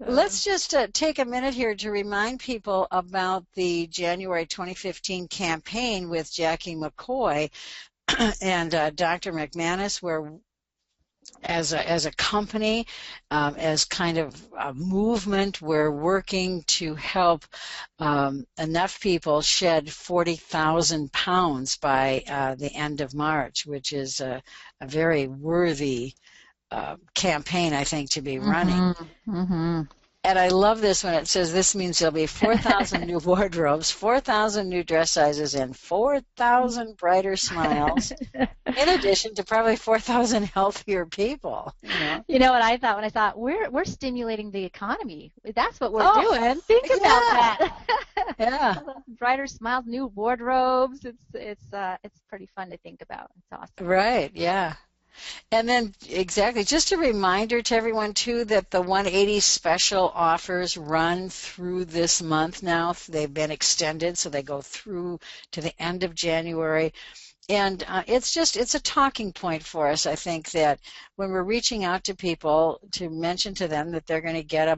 Let's just take a minute here to remind people about the January 2015 campaign with Jackie McCoy and Dr. McManus, where as a company, as kind of a movement, we're working to help enough people shed 40,000 pounds by the end of March, which is a very worthy campaign, I think, to be running. And I love this when it says this means there'll be 4,000 new wardrobes, 4,000 new dress sizes, and 4,000 brighter smiles, in addition to probably 4,000 healthier people. You know what I thought when I thought, we're stimulating the economy. That's what we're doing. Think about that. Yeah. Brighter smiles, new wardrobes. It's pretty fun to think about. It's awesome. Right, yeah. And then, exactly, just a reminder to everyone, too, that the 180 special offers run through this month now. They've been extended, so they go through to the end of January. And it's a talking point for us, I think, that when we're reaching out to people to mention to them that they're going to get a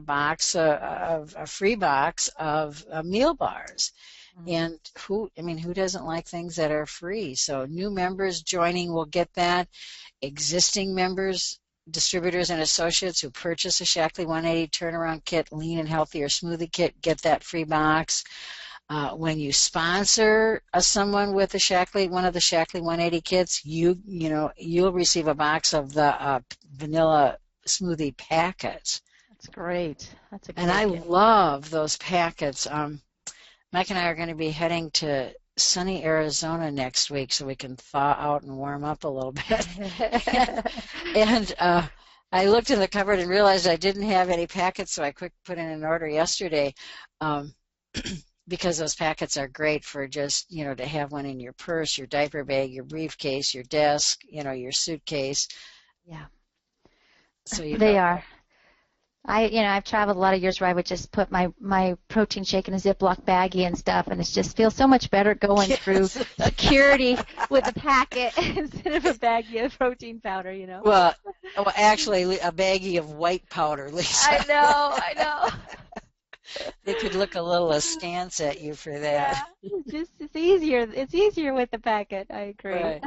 free box of meal bars. And who doesn't like things that are free? So new members joining will get that. Existing members, distributors, and associates who purchase a Shaklee 180 turnaround kit, lean and healthy, or smoothie kit, get that free box. When you sponsor someone with one of the Shaklee 180 kits, you'll receive a box of the vanilla smoothie packets. That's great. That's a great And I gift. love those packets. Mike and I are going to be heading to sunny Arizona next week so we can thaw out and warm up a little bit. And I looked in the cupboard and realized I didn't have any packets, so I quick put in an order yesterday because those packets are great for just, to have one in your purse, your diaper bag, your briefcase, your desk, your suitcase. Yeah. So they are. I've traveled a lot of years where I would just put my protein shake in a Ziploc baggie and stuff, and it just feels so much better going through security with a packet instead of a baggie of protein powder, Well, actually, a baggie of white powder, Lisa. I know. They could look a little askance at you for that. Yeah, it's easier. It's easier with the packet. I agree. Right.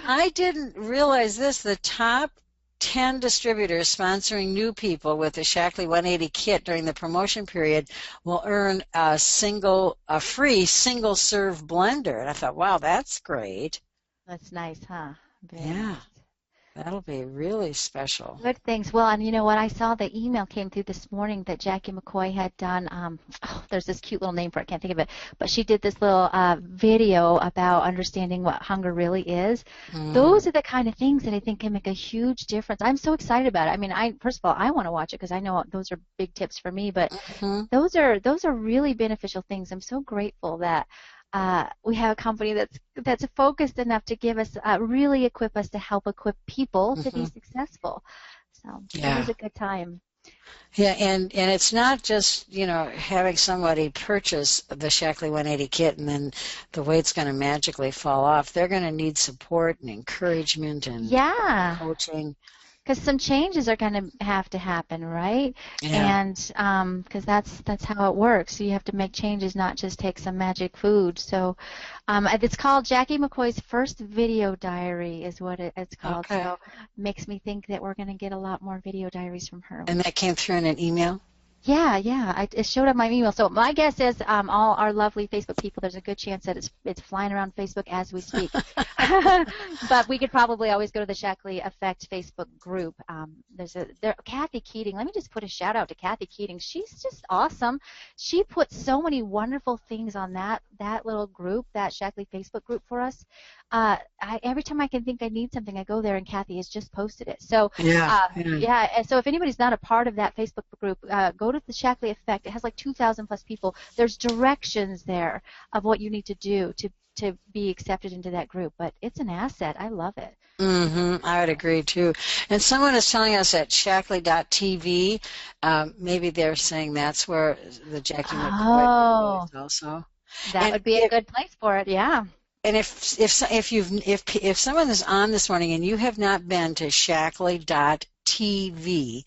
I didn't realize this. The top 10 distributors sponsoring new people with the Shaklee 180 kit during the promotion period will earn a free single-serve blender. And I thought, wow, that's great. That's nice, huh? Very yeah. nice. That'll be really special. Good things. Well, and you know what? I saw the email came through this morning that Jackie McCoy had done. There's this cute little name for it. I can't think of it. But she did this little video about understanding what hunger really is. Those are the kind of things that I think can make a huge difference. I'm so excited about it. I mean, first of all, I want to watch it because I know those are big tips for me. But those are really beneficial things. I'm so grateful that we have a company that's focused enough to give us, really equip us to help equip people to be successful. So it was a good time. Yeah, and it's not just, having somebody purchase the Shaklee 180 kit and then the weight's going to magically fall off. They're going to need support and encouragement and coaching. Because some changes are going to have to happen, right? Yeah. And because that's how it works. So you have to make changes, not just take some magic food. So it's called Jackie McCoy's First Video Diary is what it's called. Okay. So it makes me think that we're going to get a lot more video diaries from her. And that came through in an email? Yeah. It showed up my email. So my guess is all our lovely Facebook people, there's a good chance that it's flying around Facebook as we speak. But we could probably always go to the Shaklee Effect Facebook group. Kathy Keating. Let me just put a shout out to Kathy Keating. She's just awesome. She put so many wonderful things on that little group, that Shaklee Facebook group for us. Every time I can think I need something, I go there and Kathy has just posted it. So and so if anybody's not a part of that Facebook group, go to the Shaklee Effect. It has like 2,000 plus people. There's directions there of what you need to do to be accepted into that group. But it's an asset. I love it. I would agree too. And someone is telling us at Shaklee.tv, maybe they're saying that's where the Jackie McCoy is also. That would be a good place for it. Yeah. And if someone is on this morning and you have not been to Shaklee.tv,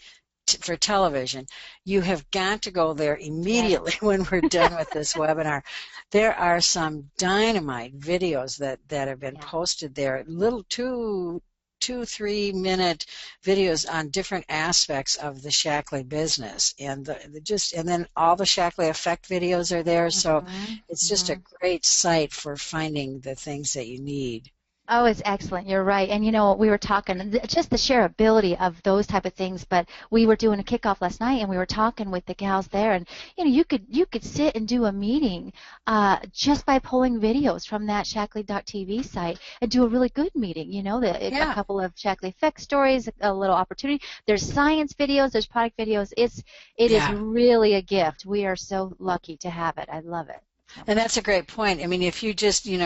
for television, you have got to go there immediately when we're done with this webinar. There are some dynamite videos that have been posted there, little 2-3 minute videos on different aspects of the Shaklee business, and and then all the Shaklee Effect videos are there, so it's just a great site for finding the things that you need. Oh, it's excellent. You're right. And, you know, we were talking, just the shareability of those type of things, but we were doing a kickoff last night, and we were talking with the gals there, and, you know, you could sit and do a meeting just by pulling videos from that Shaklee.tv site and do a really good meeting, you know, a couple of Shaklee Effect stories, a little opportunity. There's science videos, there's product videos. It is really a gift. We are so lucky to have it. I love it. And that's a great point. I mean, if you just, you're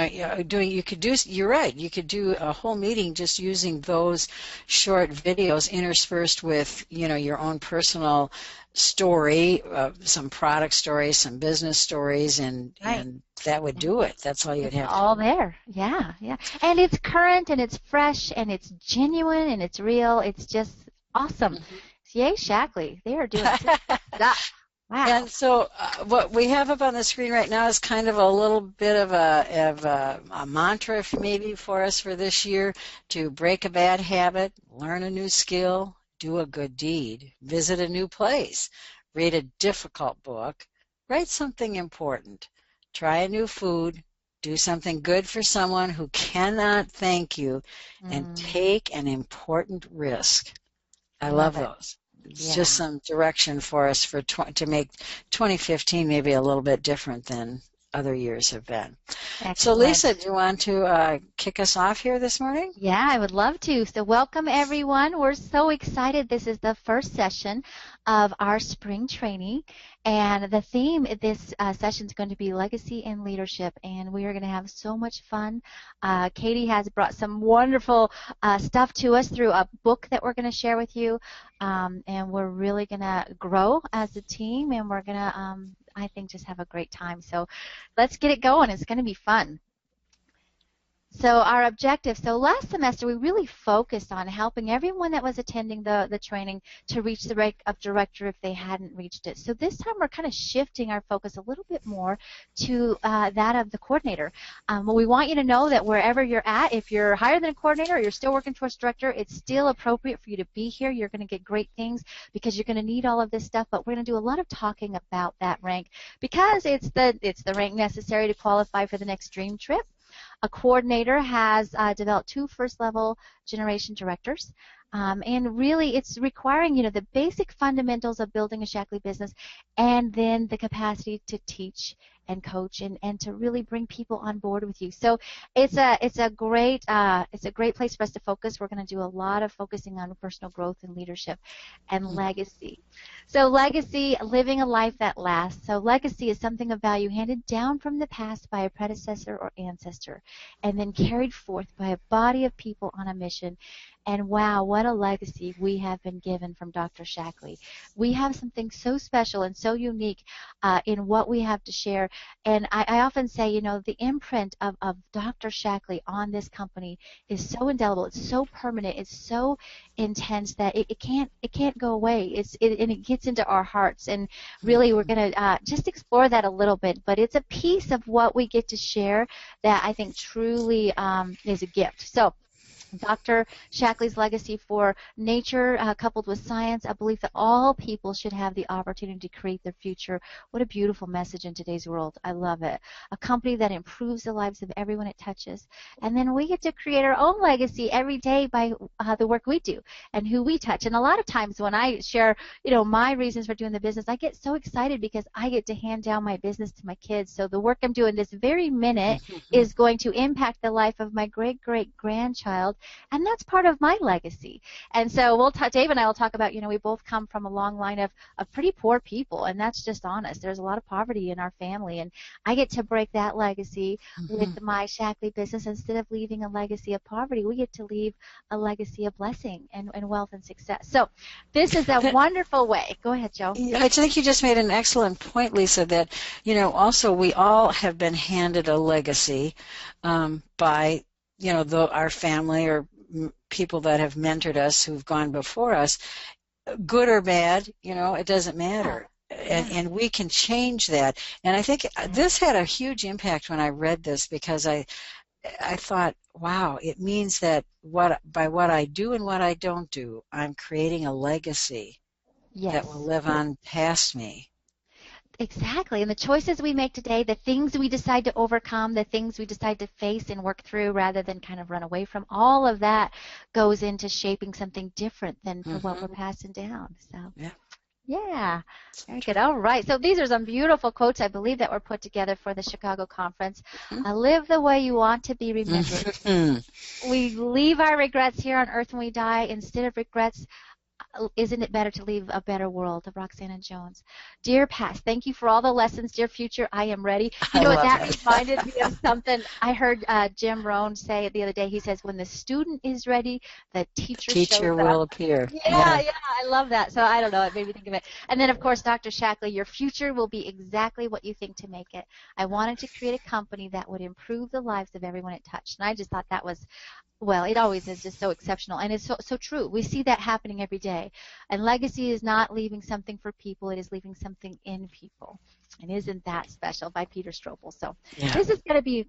right, you could do a whole meeting just using those short videos interspersed with, your own personal story, some product stories, some business stories, and that would do it. That's all you'd have. All there. Yeah. And it's current, and it's fresh, and it's genuine, and it's real. It's just awesome. Yay, Shaklee. They are doing stuff. Wow. And so what we have up on the screen right now is kind of a little bit of a mantra maybe for us for this year: to break a bad habit, learn a new skill, do a good deed, visit a new place, read a difficult book, write something important, try a new food, do something good for someone who cannot thank you, and take an important risk. I love those. It's just some direction for us to make 2015 maybe a little bit different than other years have been. Excellent. So, Lisa, do you want to kick us off here this morning? Yeah, I would love to. So welcome, everyone. We're so excited. This is the first session of our spring training, and the theme of this session is going to be legacy and leadership, and we are going to have so much fun. Katie has brought some wonderful stuff to us through a book that we're going to share with you, and we're really going to grow as a team, and we're going to I think just have a great time. So let's get it going. It's going to be fun. So our objective, so last semester we really focused on helping everyone that was attending the training to reach the rank of director if they hadn't reached it. So this time we're kind of shifting our focus a little bit more to that of the coordinator. Well, we want you to know that wherever you're at, if you're higher than a coordinator or you're still working towards director, it's still appropriate for you to be here. You're going to get great things because you're going to need all of this stuff, but we're going to do a lot of talking about that rank because it's the rank necessary to qualify for the next dream trip. A coordinator has developed 2 first-level generation directors, and really it's requiring, the basic fundamentals of building a Shaklee business, and then the capacity to teach and coach and to really bring people on board with you. So it's a great place for us to focus. We're going to do a lot of focusing on personal growth and leadership and legacy. So legacy, living a life that lasts. So legacy is something of value handed down from the past by a predecessor or ancestor and then carried forth by a body of people on a mission. And wow, what a legacy we have been given from Dr. Shaklee. We have something so special and so unique in what we have to share. And I often say, the imprint of Dr. Shaklee on this company is so indelible. It's so permanent. It's so intense that it can't go away. And it gets into our hearts. And really, we're going to just explore that a little bit. But it's a piece of what we get to share that I think truly is a gift. So Dr. Shaklee's legacy for nature coupled with science, a belief that all people should have the opportunity to create their future. What a beautiful message in today's world. I love it. A company that improves the lives of everyone it touches. And then we get to create our own legacy every day by the work we do and who we touch. And a lot of times when I share, my reasons for doing the business, I get so excited because I get to hand down my business to my kids. So the work I'm doing this very minute is going to impact the life of my great-great-grandchild. And that's part of my legacy. And so Dave and I will talk about, we both come from a long line of pretty poor people, and that's just honest. There's a lot of poverty in our family, and I get to break that legacy with my Shaklee business. Instead of leaving a legacy of poverty, we get to leave a legacy of blessing and wealth and success. So this is a wonderful way. Go ahead, Joe. I think you just made an excellent point, Lisa, that, also we all have been handed a legacy by our family or people that have mentored us who've gone before us, good or bad, it doesn't Yeah. matter. Yeah. And we can change that. And I think Yeah. this had a huge impact when I read this, because I thought, wow, it means that by what I do and what I don't do, I'm creating a legacy that will Yes. live on past me. Exactly. And the choices we make today, the things we decide to overcome, the things we decide to face and work through rather than kind of run away from, all of that goes into shaping something different than for what we're Hmm. passing down. So, Yeah. yeah. Very good. All right. So these are some beautiful quotes, I believe, that were put together for the Chicago conference. Live the way you want to be remembered. Mhm. We leave our regrets here on earth when we die. Instead of regrets, isn't it better to leave a better world? Of Roxana Jones. Dear past, thank you for all the lessons. Dear future, I am ready. You I know what, love that that. reminded me of something I heard Jim Rohn say the other day. He says, when the student is ready, the teacher shows Teacher up. will appear. Yeah, Yeah. yeah, I love that. So I don't know, it made me think of it. And then, of course, Dr. Shackley, your future will be exactly what you think to make it. I wanted to create a company that would improve the lives of everyone it touched. And I just thought that was, well, it always is just so exceptional, and it's so true. We see that happening every day. And legacy is not leaving something for people; it is leaving something in people. And isn't that special? By Peter Strobel. So Yeah. this is going to be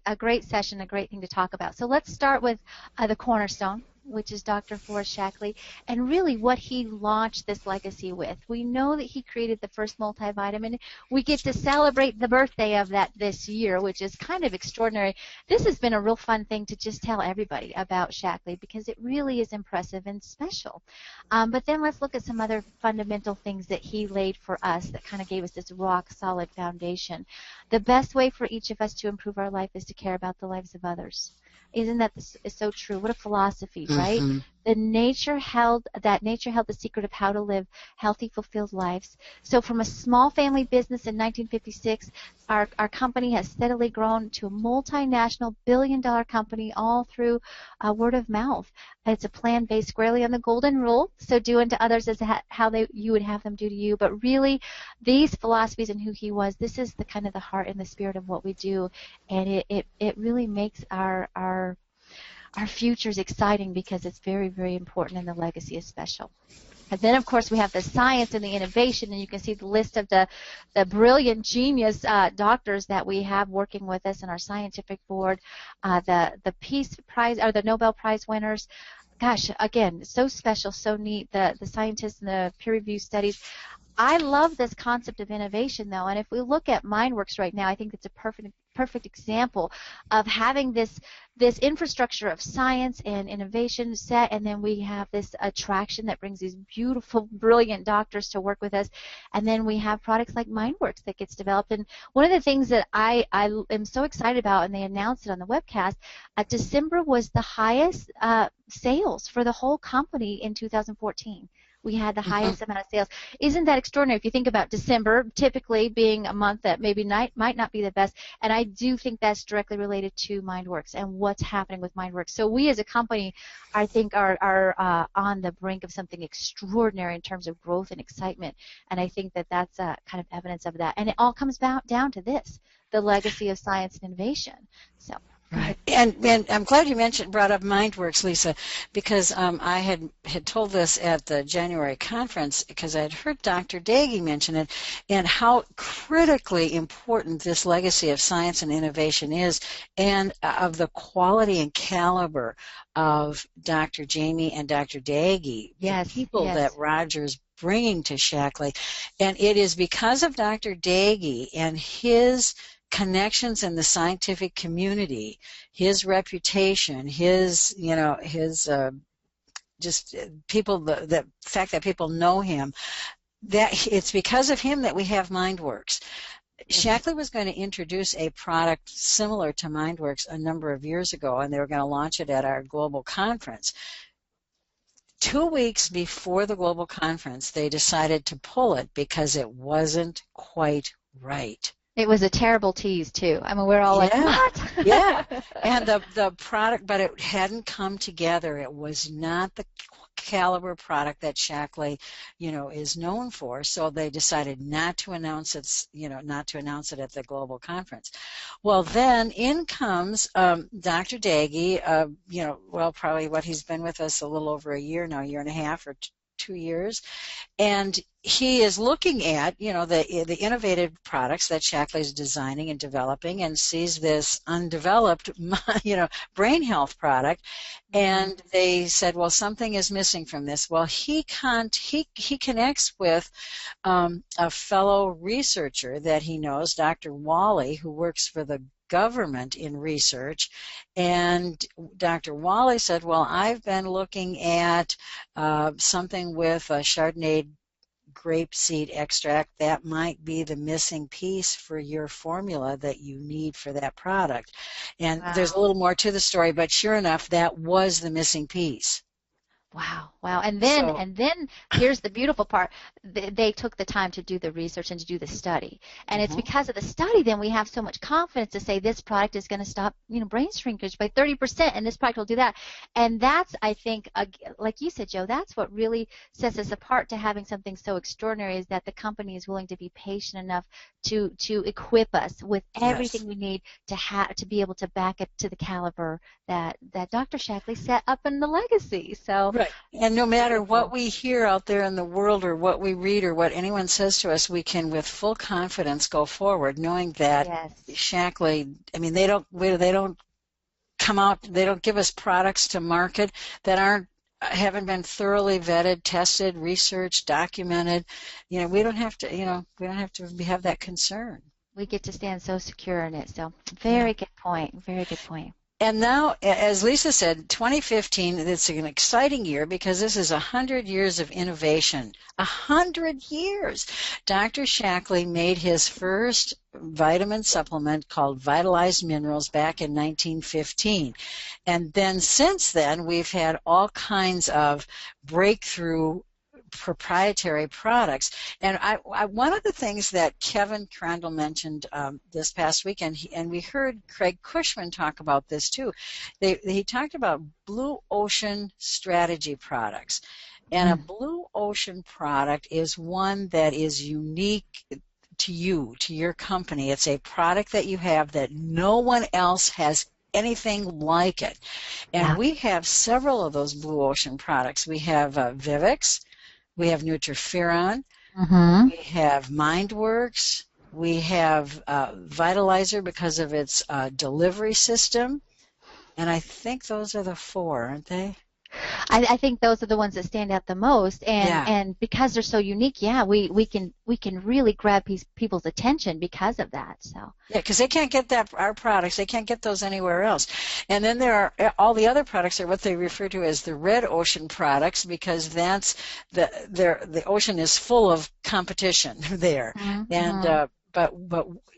a great session, a great thing to talk about. So let's start with the cornerstone, which is Dr. Forrest Shackley, and really what he launched this legacy with. We know that he created the first multivitamin. We get to celebrate the birthday of that this year, which is kind of extraordinary. This has been a real fun thing to just tell everybody about Shackley because it really is impressive and special. But then let's look at some other fundamental things that he laid for us that kind of gave us this rock solid foundation. The best way for each of us to improve our life is to care about the lives of others. Isn't that so true? What a philosophy, right? Hmm. Nature held the secret of how to live healthy, fulfilled lives. So from a small family business in 1956, our company has steadily grown to a multinational billion-dollar company all through word of mouth. It's a plan based squarely on the golden rule. So do unto others as how you would have them do to you. But really, these philosophies and who he was, this is the kind of the heart and the spirit of what we do, and it really makes our future's exciting because it's very, very important and the legacy is special. And then, of course, we have the science and the innovation, and you can see the list of the brilliant, genius doctors that we have working with us in our scientific board, the Peace Prize or the Nobel Prize winners. Gosh, again, so special, so neat. The scientists and the peer-reviewed studies. I love this concept of innovation, though, and if we look at MindWorks right now, I think it's a perfect example of having this infrastructure of science and innovation set, and then we have this attraction that brings these beautiful, brilliant doctors to work with us, and then we have products like MindWorks that gets developed. And one of the things that I am so excited about, and they announced it on the webcast, December was the highest sales for the whole company in 2014. We had the Hmm. highest amount of sales. Isn't that extraordinary if you think about December typically being a month that maybe might not be the best? And I do think that's directly related to MindWorks and what's happening with MindWorks. So we as a company, I think, are on the brink of something extraordinary in terms of growth and excitement. And I think that that's kind of evidence of that. And it all comes down to this, the legacy of science and innovation. So. Right. And I'm glad you brought up MindWorks, Lisa, because I had told this at the January conference because I had heard Dr. Daggy mention it and how critically important this legacy of science and innovation is, and of the quality and caliber of Dr. Jamie and Dr. Daggy, the Yes, people that yes. Roger's bringing to Shackley. And it is because of Dr. Daggy and his connections in the scientific community, his reputation, his just people, the fact that people know him, that it's because of him that we have MindWorks. Shackley was going to introduce a product similar to MindWorks a number of years ago, and they were going to launch it at our global conference. 2 weeks before the global conference, they decided to pull it because it wasn't quite right. It was a terrible tease too. I mean, we're all like, what? Yeah. And the product, but it hadn't come together. It was not the caliber product that Shackley, is known for. So they decided not to announce it at the global conference. Well, then in comes Dr. Daggy. Probably he's been with us a little over a year now, year and a half or 2 years. And he is looking at, the innovative products that Shaklee is designing and developing, and sees this undeveloped, brain health product. And they said, well, something is missing from this. Well, he connects with a fellow researcher that he knows, Dr. Wally, who works for the government in research. And Dr. Wally said, well, I've been looking at something with a Chardonnay grapeseed extract that might be the missing piece for your formula that you need for that product. And there's a little more to the story, but sure enough, that was the missing piece. Wow. And then here's the beautiful part. They took the time to do the research and to do the study. And it's because of the study then we have so much confidence to say this product is going to stop, brain shrinkage by 30%, and this product will do that. And that's, I think, like you said, Joe, that's what really sets us apart to having something so extraordinary, is that the company is willing to be patient enough to equip us with everything we need to be able to back it to the caliber that Dr. Shaklee set up in the legacy. So. Right. And no matter what we hear out there in the world, or what we read, or what anyone says to us, we can with full confidence go forward, knowing that Shaklee, they don't come out, they don't give us products to market that haven't been thoroughly vetted, tested, researched, documented. We don't have to have that concern. We get to stand so secure in it. So very good point. Very good point. And now, as Lisa said, 2015, it's an exciting year because this is 100 years of innovation. 100 years! Dr. Shaklee made his first vitamin supplement called Vitalized Minerals back in 1915. And then since then, we've had all kinds of breakthrough proprietary products. And one of the things that Kevin Crandall mentioned this past weekend, and we heard Craig Cushman talk about this too, he talked about Blue Ocean strategy products. And a Blue Ocean product is one that is unique to you, to your company. It's a product that you have that no one else has anything like it. And we have several of those Blue Ocean products. We have Vivix. We have Nutriferon, we have MindWorks, we have Vitalizer because of its delivery system, and I think those are the 4, aren't they? I think those are the ones that stand out the most, and because they're so unique, we can really grab people's attention because of that. So because they can't get our products, they can't get those anywhere else. And then there are all the other products are what they refer to as the red ocean products, because that's the ocean is full of competition there. And but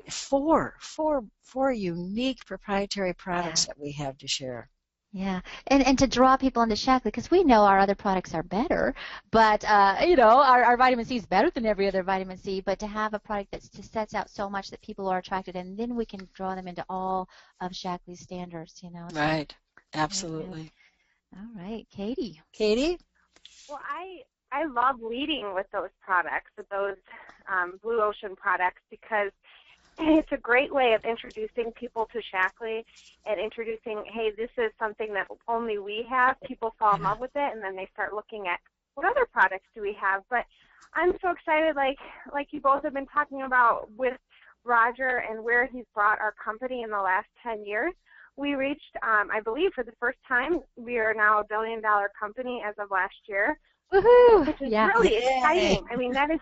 4 unique proprietary products that we have to share. Yeah, and to draw people into Shaklee, because we know our other products are better, but our vitamin C is better than every other vitamin C, but to have a product that just sets out so much that people are attracted, and then we can draw them into all of Shaklee's standards, Right, absolutely. All right, Katie? Well, I love leading with those products, with those Blue Ocean products, because it's a great way of introducing people to Shaklee and introducing, hey, this is something that only we have. People fall in love with it, and then they start looking at what other products do we have. But I'm so excited, like you both have been talking about with Roger and where he's brought our company in the last 10 years. We reached, I believe, for the first time, we are now $1 billion company as of last year. Woohoo! Which is really exciting. I mean, that is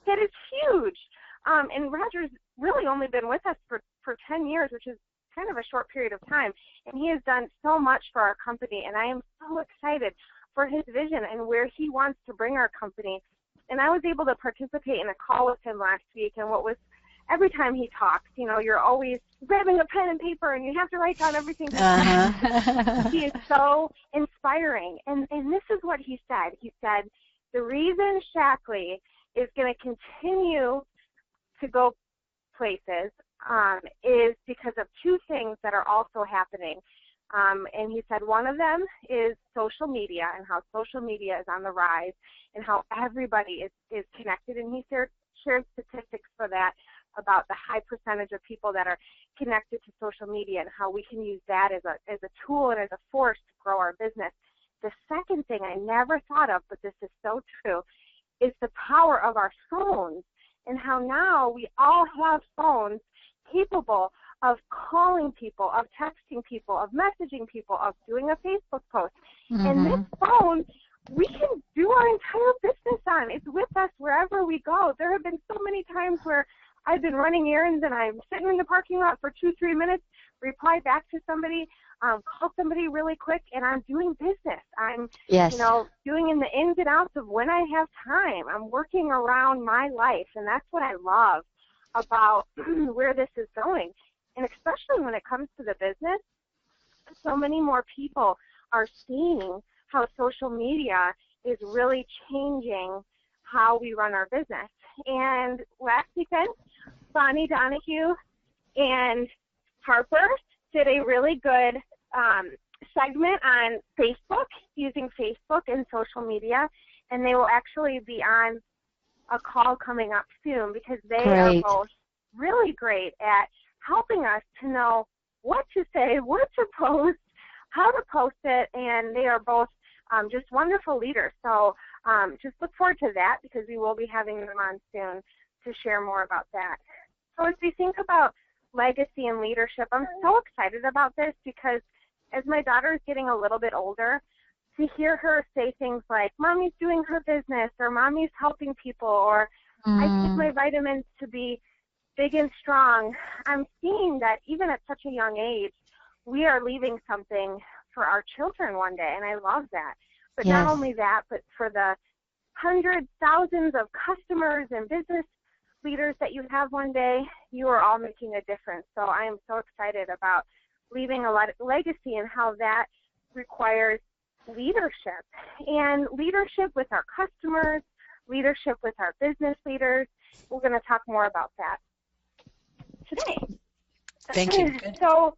huge. And Roger's really only been with us for 10 years, which is kind of a short period of time. And he has done so much for our company, and I am so excited for his vision and where he wants to bring our company. And I was able to participate in a call with him last week, and what was, every time he talks, you're always grabbing a pen and paper, and you have to write down everything. He is so inspiring. And this is what he said. He said, the reason Shaklee is going to continue to go places is because of 2 things that are also happening. And he said one of them is social media, and how social media is on the rise, and how everybody is connected. And he shared statistics for that, about the high percentage of people that are connected to social media, and how we can use that as a tool and as a force to grow our business. The second thing I never thought of, but this is so true, is the power of our phones and how now we all have phones capable of calling people, of texting people, of messaging people, of doing a Facebook post. And this phone, we can do our entire business on. It's with us wherever we go. There have been so many times where I've been running errands and I'm sitting in the parking lot for 2-3 minutes, reply back to somebody, call somebody really quick, and I'm doing business. I'm, doing in the ins and outs of when I have time. I'm working around my life, and that's what I love about where this is going. And especially when it comes to the business, so many more people are seeing how social media is really changing how we run our business. And last weekend, Bonnie Donahue and Harper did a really good segment on Facebook, using Facebook and social media, and they will actually be on a call coming up soon because they are both really great at helping us to know what to say, what to post, how to post it, and they are both just wonderful leaders. So just look forward to that because we will be having them on soon to share more about that. So as we think about legacy and leadership, I'm so excited about this because as my daughter is getting a little bit older, to hear her say things like, Mommy's doing her business, or Mommy's helping people, or I take my vitamins to be big and strong, I'm seeing that even at such a young age, we are leaving something for our children one day, and I love that. But not only that, but for the hundreds, thousands of customers and business leaders that you have one day, you are all making a difference. So I am so excited about leaving a legacy and how that requires leadership. And leadership with our customers, leadership with our business leaders. We're going to talk more about that today. Thank you. So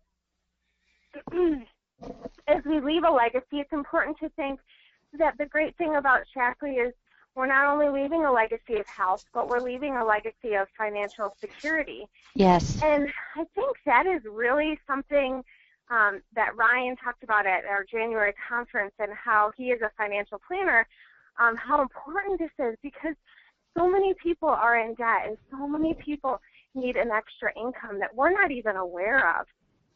as we leave a legacy, it's important to think that the great thing about Shaklee is we're not only leaving a legacy of health, but we're leaving a legacy of financial security. Yes. And I think that is really something that Ryan talked about at our January conference, and how he is a financial planner, how important this is, because so many people are in debt and so many people need an extra income that we're not even aware of.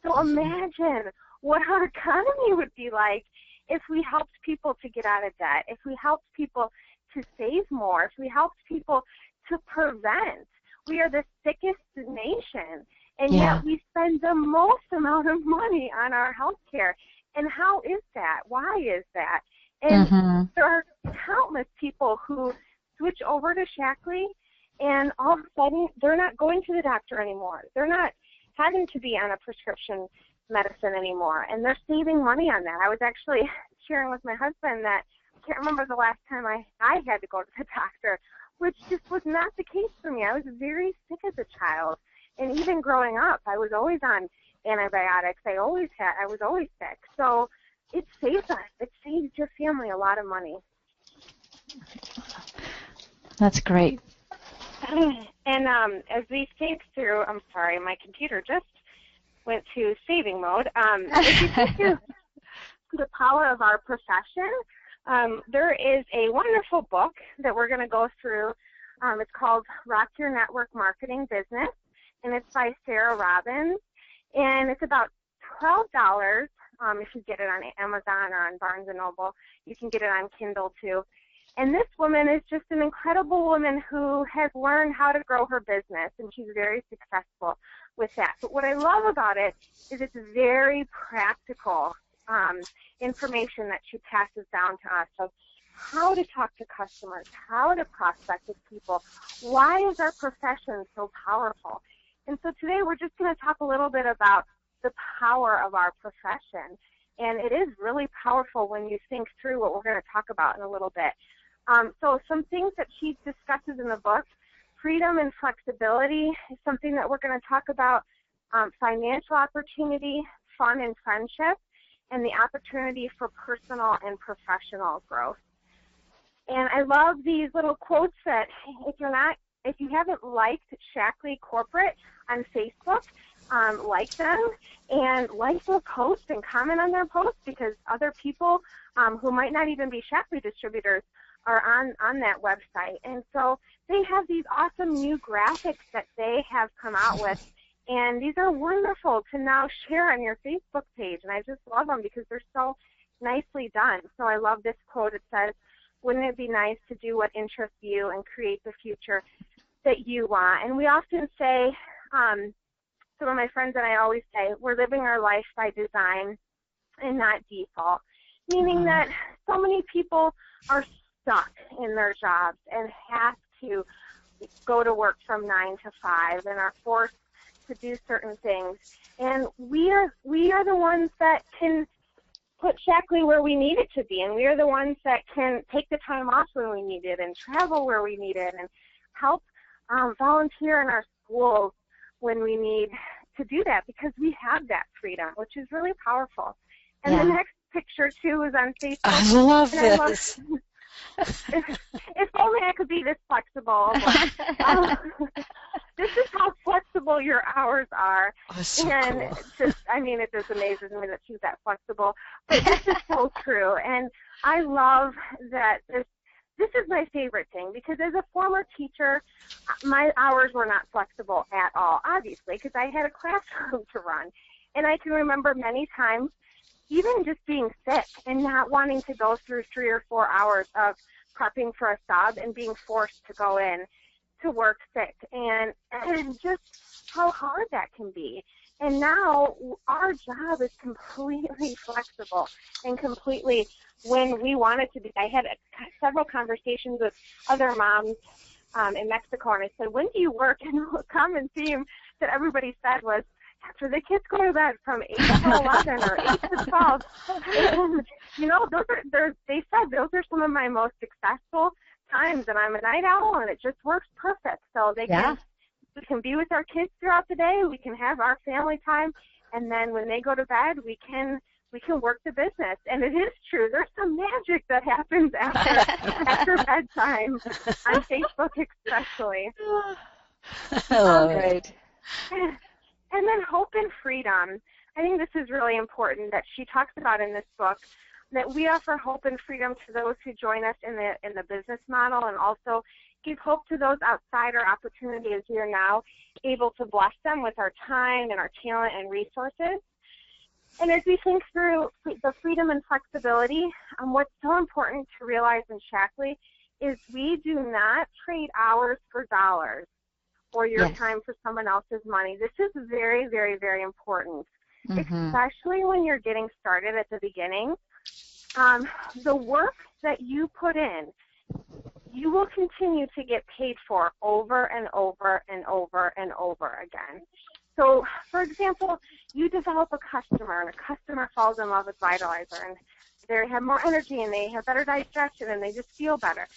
So imagine what our economy would be like if we helped people to get out of debt, if we helped people to save more, if we helped people to prevent. We are the sickest nation, and yet we spend the most amount of money on our health care. And how is that? Why is that? And there are countless people who switch over to Shaklee, and all of a sudden they're not going to the doctor anymore. They're not having to be on a prescription medicine anymore, and they're saving money on that. I was actually sharing with my husband that I can't remember the last time I had to go to the doctor, which just was not the case for me. I was very sick as a child, and even growing up, I was always on antibiotics. I was always sick. So it saves us. It saves your family a lot of money. That's great. And as we think through, I'm sorry, my computer just went to saving mode. As we think through the power of our profession, there is a wonderful book that we're going to go through. It's called Rock Your Network Marketing Business, and it's by Sarah Robbins. And it's about $12 if you get it on Amazon or on Barnes & Noble. You can get it on Kindle too. And this woman is just an incredible woman who has learned how to grow her business, and she's very successful with that. But what I love about it is it's very practical information that she passes down to us of how to talk to customers, how to prospect with people. Why is our profession so powerful? And so today we're just going to talk a little bit about the power of our profession. And it is really powerful when you think through what we're going to talk about in a little bit. So some things that she discusses in the book, freedom and flexibility is something that we're going to talk about, financial opportunity, fun and friendship, and the opportunity for personal and professional growth. And I love these little quotes that if you haven't liked Shaklee Corporate on Facebook, like them and like their posts and comment on their posts, because other people who might not even be Shaklee distributors are on that website. And so they have these awesome new graphics that they have come out with, and these are wonderful to now share on your Facebook page, and I just love them because they're so nicely done. So I love this quote. It says, "Wouldn't it be nice to do what interests you and create the future that you want?" And we often say, some of my friends and I always say, we're living our life by design and not default, meaning that so many people are stuck in their jobs and have to go to work from 9 to 5 and are forced to do certain things. And we are the ones that can put Shaklee where we need it to be, and we are the ones that can take the time off when we need it and travel where we need it and help volunteer in our schools when we need to do that, because we have that freedom, which is really powerful. And the next picture, too, is on Facebook. I love this. If only I could be this flexible. This is how flexible your hours are. Oh, so And cool. just, I mean, it just amazes me that she's that flexible. But this is so true. And I love that this is my favorite thing, because as a former teacher, my hours were not flexible at all, obviously, because I had a classroom to run. And I can remember many times even just being sick and not wanting to go through 3 or 4 hours of prepping for a sub and being forced to go in to work sick, and just how hard that can be. And now our job is completely flexible and completely when we want it to be. I had several conversations with other moms in Mexico, and I said, when do you work? And the common theme that everybody said was, after the kids go to bed from 8 to 11 or 8 to 12. And, you know, they said those are some of my most successful times, and I'm a night owl, and it just works perfect. So we can be with our kids throughout the day, we can have our family time, and then when they go to bed, we can work the business. And it is true, there's some magic that happens after bedtime, on Facebook especially. I love it. And then hope and freedom. I think this is really important that she talks about in this book, that we offer hope and freedom to those who join us in the business model, and also give hope to those outside our opportunity, as we are now able to bless them with our time and our talent and resources. And as we think through the freedom and flexibility, what's so important to realize in Shaklee is we do not trade hours for dollars or your time for someone else's money. This is very, very, very important, especially when you're getting started at the beginning. The work that you put in, you will continue to get paid for over and over and over and over again. So, for example, you develop a customer, and a customer falls in love with Vitalizer, and they have more energy, and they have better digestion, and they just feel better.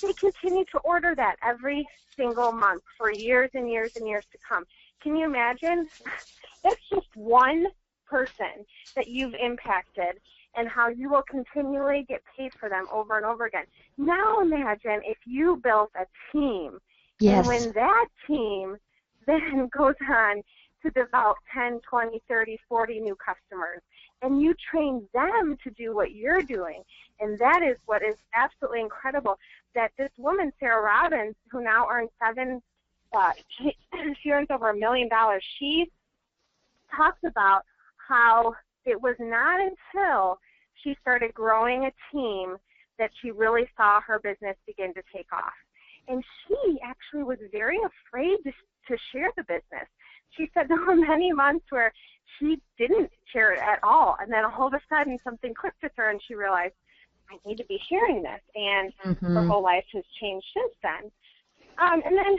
They continue to order that every single month for years and years and years to come. Can you imagine? That's just one person that you've impacted, and how you will continually get paid for them over and over again. Now imagine if you built a team, and when that team then goes on to develop 10, 20, 30, 40 new customers, and you train them to do what you're doing. And that is what is absolutely incredible, that this woman, Sarah Robbins, who now earns she earns over $1 million, she talks about how it was not until she started growing a team that she really saw her business begin to take off. And she actually was very afraid to share the business. She said there were many months where she didn't share it at all, and then all of a sudden something clicked with her, and she realized, I need to be sharing this, and her whole life has changed since then. And then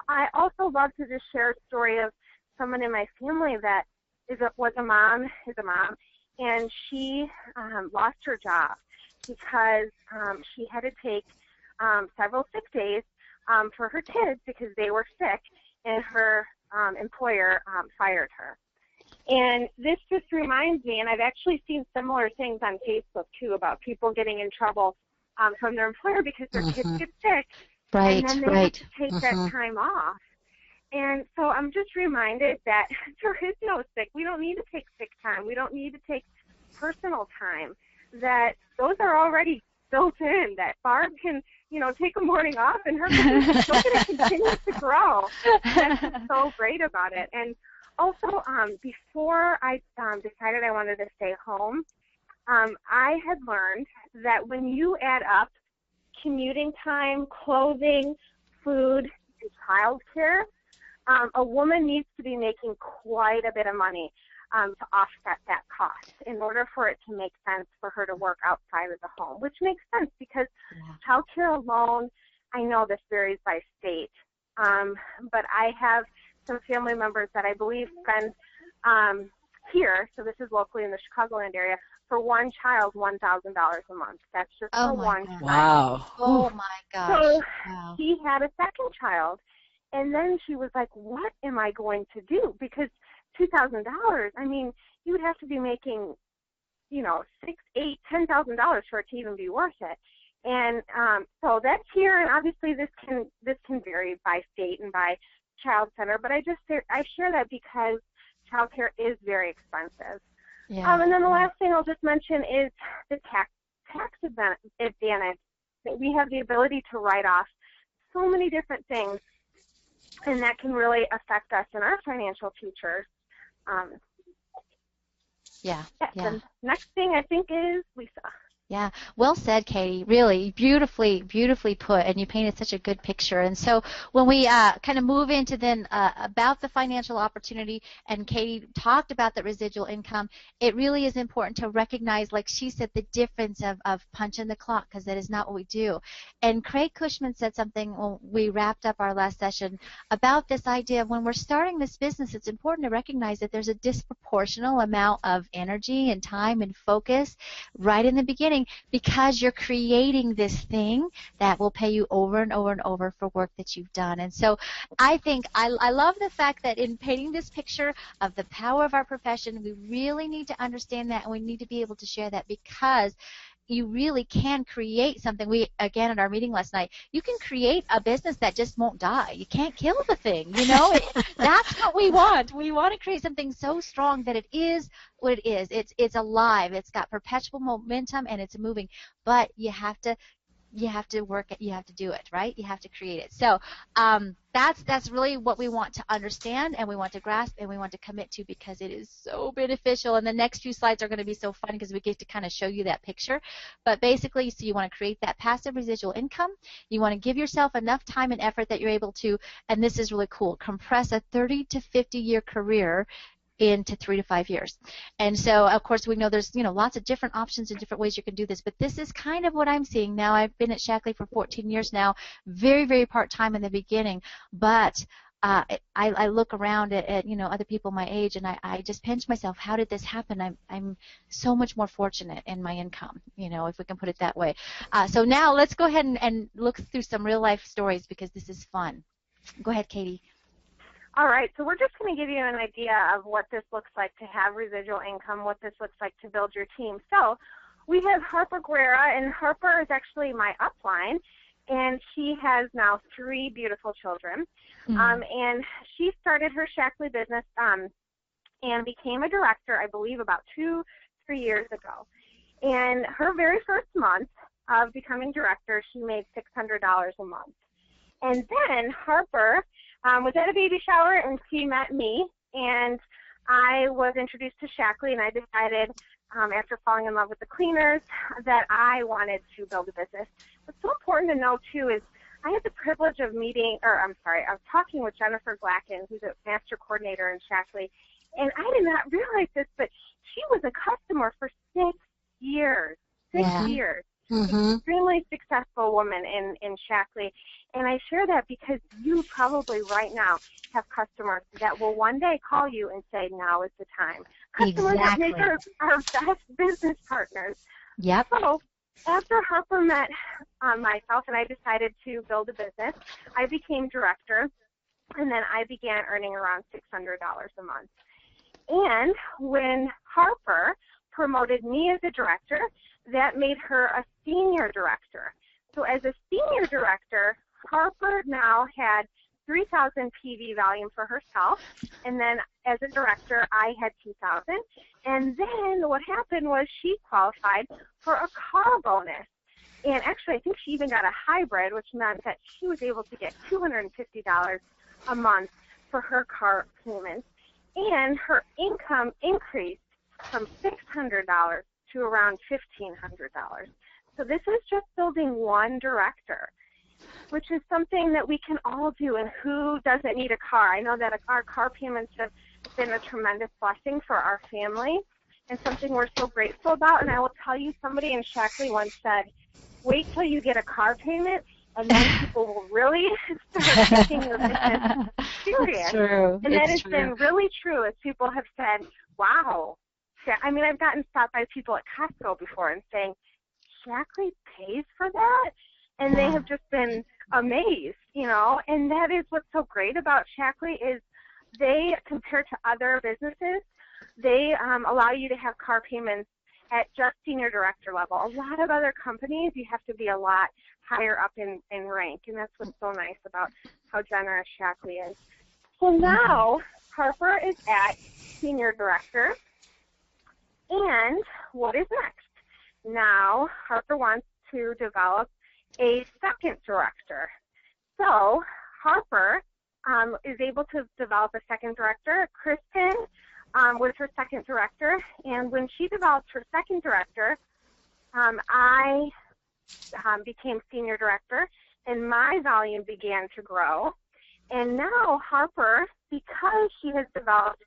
I also love to just share a story of someone in my family that is a mom, and she lost her job because she had to take several sick days for her kids because they were sick, and her employer fired her. And this just reminds me, and I've actually seen similar things on Facebook too, about people getting in trouble from their employer because their kids get sick, and then they have to take that time off. And so I'm just reminded that there is no sick. We don't need to take sick time. We don't need to take personal time. That those are already built in. That Barb can, take a morning off, and her business is still going to continue to grow. That's what's so great about it. And also, before I decided I wanted to stay home, I had learned that when you add up commuting time, clothing, food, and childcare, a woman needs to be making quite a bit of money to offset that cost in order for it to make sense for her to work outside of the home, which makes sense because childcare alone, I know this varies by state, but I have some family members that I believe spend here, so this is locally in the Chicagoland area, for one child, $1,000 a month. That's just for one child. Wow. Oh, my gosh. So wow. she had a second child, and then she was like, what am I going to do? Because $2,000, I mean, you would have to be making, $6,000, $8,000, $10,000 for it to even be worth it. And so that's here, and obviously this can vary by state and by child center, but I share that because childcare is very expensive. Yeah. And then the last thing I'll just mention is the tax advantage. We have the ability to write off so many different things, and that can really affect us in our financial futures. Yeah. The next thing I think is Lisa. Yeah, well said, Katie. Really beautifully put, and you painted such a good picture. And so when we kind of move into then about the financial opportunity, and Katie talked about the residual income, it really is important to recognize, like she said, the difference of punching the clock, because that is not what we do. And Craig Cushman said something when we wrapped up our last session about this idea of when we're starting this business, it's important to recognize that there's a disproportional amount of energy and time and focus right in the beginning, because you're creating this thing that will pay you over and over and over for work that you've done. And so I think I love the fact that in painting this picture of the power of our profession, we really need to understand that, and we need to be able to share that, because you really can create something. We, again, at our meeting last night, you can create a business that just won't die. You can't kill the thing, That's what we want. We want to create something so strong that it is what it is. It's alive. It's got perpetual momentum, and it's moving. But you have to work it. You have to do it, right? You have to create it. So that's really what we want to understand, and we want to grasp, and we want to commit to, because it is so beneficial. And the next few slides are going to be so fun because we get to kind of show you that picture. But basically, so you want to create that passive residual income. You want to give yourself enough time and effort that you're able to, and this is really cool, compress a 30 to 50 year career into 3 to 5 years. And so, of course, we know there's, lots of different options and different ways you can do this, but this is kind of what I'm seeing now. I've been at Shaklee for 14 years now, very, very part-time in the beginning, but I look around at other people my age, and I just pinch myself. How did this happen? I'm so much more fortunate in my income, if we can put it that way. So now let's go ahead and look through some real-life stories, because this is fun. Go ahead, Katie. All right, so we're just going to give you an idea of what this looks like to have residual income, what this looks like to build your team. So we have Harper Guerra, and Harper is actually my upline, and she has now 3 beautiful children. And she started her Shaklee business and became a director, I believe, about 2-3 years ago. And her very first month of becoming director, she made $600 a month. And then Harper was at a baby shower, and she met me, and I was introduced to Shaklee, and I decided after falling in love with the cleaners that I wanted to build a business. What's so important to know, too, is I had the privilege of I was talking with Jennifer Glacken, who's a master coordinator in Shaklee, and I did not realize this, but she was a customer for 6 years. 6 years. Extremely successful woman in Shaklee. And I share that because you probably right now have customers that will one day call you and say, now is the time. Customers that make our best business partners. Yep. So after Harper met myself and I decided to build a business, I became director, and then I began earning around $600 a month. And when Harper promoted me as a director, that made her a senior director. So as a senior director, Harper now had 3,000 PV volume for herself, and then as a director, I had 2,000. And then what happened was she qualified for a car bonus. And actually, I think she even got a hybrid, which meant that she was able to get $250 a month for her car payments. And her income increased from $600 to around $1,500. So this is just building one director, which is something that we can all do. And who doesn't need a car? I know that our car payments have been a tremendous blessing for our family and something we're so grateful about. And I will tell you, somebody in Shaklee once said, wait till you get a car payment, and then people will really start taking your business serious. It's true. And that has been really true, as people have said, wow. I mean, I've gotten stopped by people at Costco before and saying, Shaklee pays for that? And they have just been amazed, you know. And that is what's so great about Shaklee is they, compared to other businesses, they allow you to have car payments at just senior director level. A lot of other companies, you have to be a lot higher up in rank, and that's what's so nice about how generous Shaklee is. So now Harper is at senior director, and what is next? Now Harper wants to develop a second director. So Harper is able to develop a second director. Kristen was her second director, and when she developed her second director, I became senior director, and my volume began to grow. And now Harper, because she has developed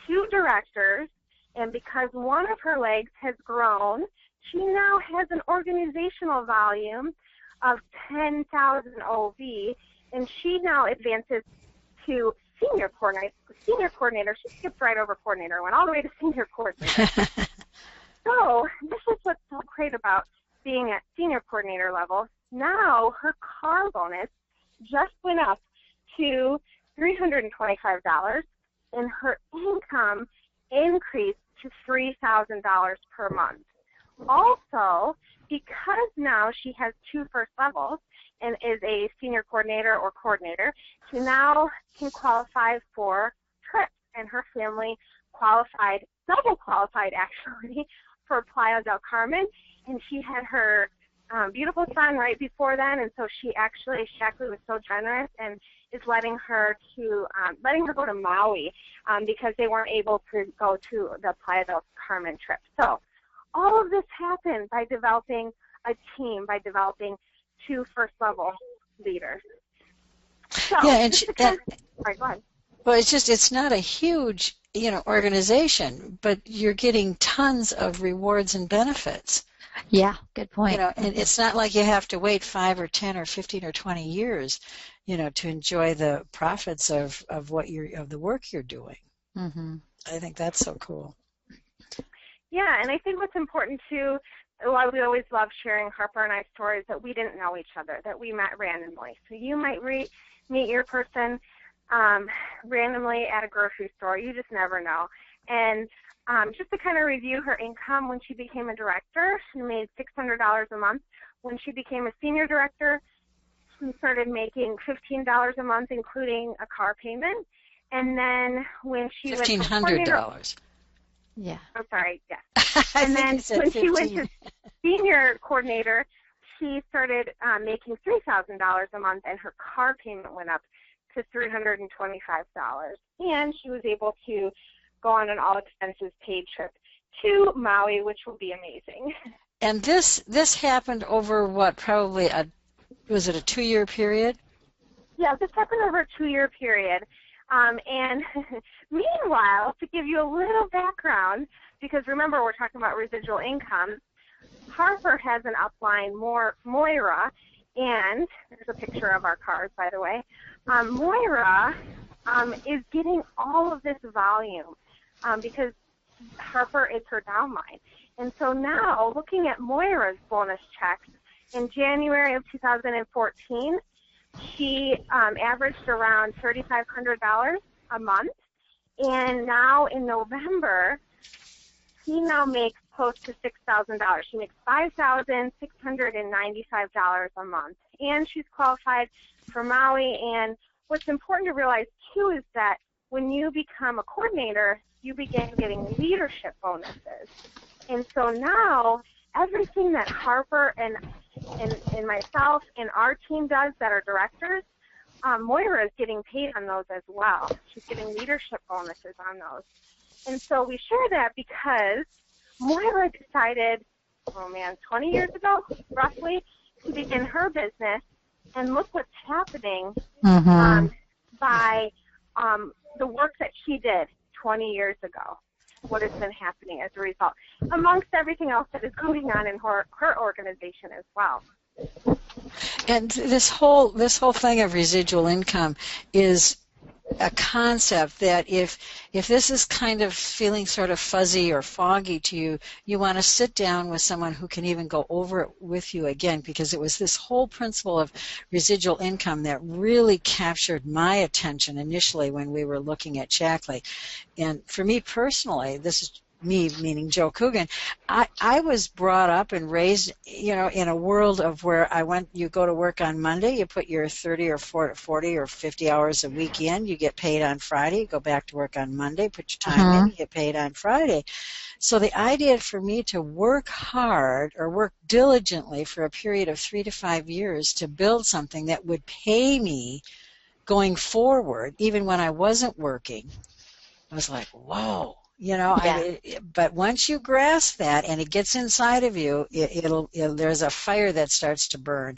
two directors, and because one of her legs has grown, she now has an organizational volume of 10,000 OV, and she now advances to senior coordinator. She skipped right over coordinator and went all the way to senior coordinator. So this is what's so great about being at senior coordinator level. Now her car bonus just went up to $325, and her income increased to $3,000 per month. Also, because now she has two first levels and is a senior coordinator or coordinator, she now can qualify for trips, and her family qualified, double qualified actually, for Playa del Carmen, and she had her beautiful son right before then, and so Shaklee was so generous and is letting her go to Maui because they weren't able to go to the Playa del Carmen trip. So all of this happened by developing a team, by developing two first-level leaders. So, yeah, and sorry, go ahead. Well, it's not a huge, organization, but you're getting tons of rewards and benefits. Yeah, good point. And it's not like you have to wait 5 or 10 or 15 or 20 years, to enjoy the profits of the work you're doing. Mm-hmm. I think that's so cool. Yeah, and I think what's important too, while we always love sharing Harper and I stories, that we didn't know each other, that we met randomly. So you might meet your person randomly at a grocery store. You just never know. And just to kind of review her income, when she became a director, she made $600 a month. When she became a senior director, she started making $15 a month, including a car payment. And then when she went to $1,500. Yeah. I'm sorry, yes. And then when she went to senior coordinator, she started making $3,000 a month, and her car payment went up to $325. And she was able to go on an all-expenses paid trip to Maui, which will be amazing. And this happened over what? Probably was it a 2-year period? Yeah, this happened over a 2-year period. And meanwhile, to give you a little background, because remember we're talking about residual income, Harper has an upline, Moira, and there's a picture of our cars, by the way. Moira is getting all of this volume because Harper is her downline. And so now, looking at Moira's bonus checks, in January of 2014, she averaged around $3,500 a month, and now in November, she now makes close to $6,000. She makes $5,695 a month, and she's qualified for Maui and what's important to realize, too, is that when you become a coordinator, you begin getting leadership bonuses. And so now everything that Harper and myself and our team does that are directors, Moira is getting paid on those as well. She's getting leadership bonuses on those. And so we share that because Moira decided, 20 years ago, roughly, to begin her business. And look what's happening by the work that she did 20 years ago. What has been happening as a result, amongst everything else that is going on in her organization as well. And this whole thing of residual income is a concept that if this is kind of feeling sort of fuzzy or foggy to you, you want to sit down with someone who can even go over it with you again, because it was this whole principle of residual income that really captured my attention initially when we were looking at Shaklee. And for me personally, this is me, meaning Joe Coogan, I was brought up and raised, in a world of where you go to work on Monday, you put your 30 or 40 or 50 hours a week in, you get paid on Friday, you go back to work on Monday, put your time in, you get paid on Friday. So the idea for me to work hard or work diligently for a period of 3 to 5 years to build something that would pay me going forward, even when I wasn't working, I was like, whoa. But once you grasp that and it gets inside of you, there's a fire that starts to burn.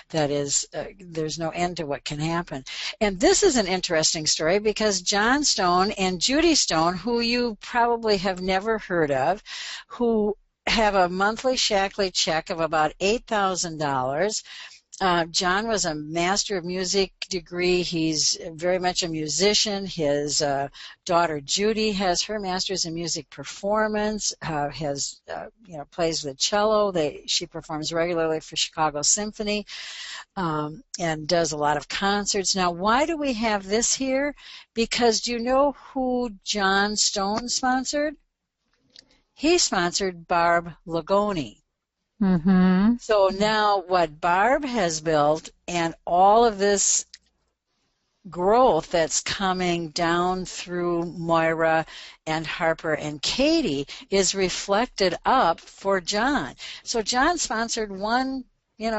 That is, there's no end to what can happen. And this is an interesting story because John Stone and Judy Stone, who you probably have never heard of, who have a monthly Shaklee check of about $8,000. John was a Master of Music degree. He's very much a musician. His daughter Judy has her Master's in Music Performance. Plays the cello. She performs regularly for Chicago Symphony and does a lot of concerts. Now, why do we have this here? Because do you know who John Stone sponsored? He sponsored Barb Lagoni. So now what Barb has built and all of this growth that's coming down through Moira and Harper and Katie is reflected up for John. So John sponsored one,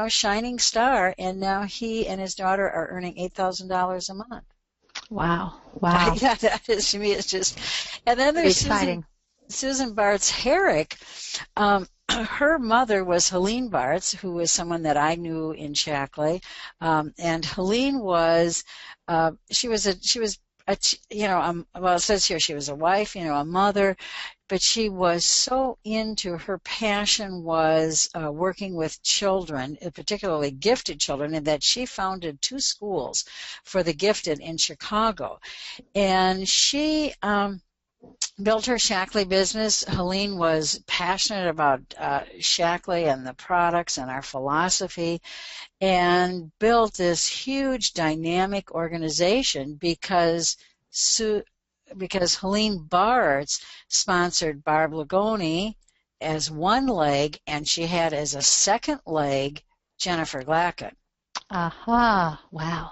shining star, and now he and his daughter are earning $8,000 a month. Wow. Yeah, that is, to me, it's just, and then there's Susan Bartz Herrick. Her mother was Helene Bartz, who was someone that I knew in Shaklee, and Helene was, it says here she was a wife, a mother, but she was so into, her passion was working with children, particularly gifted children, and that she founded 2 schools for the gifted in Chicago, and she built her Shaklee business. Helene was passionate about Shaklee and the products and our philosophy, and built this huge dynamic organization because Helene Bartz sponsored Barb Lagoni as one leg, and she had as a second leg Jennifer Glacken. Wow.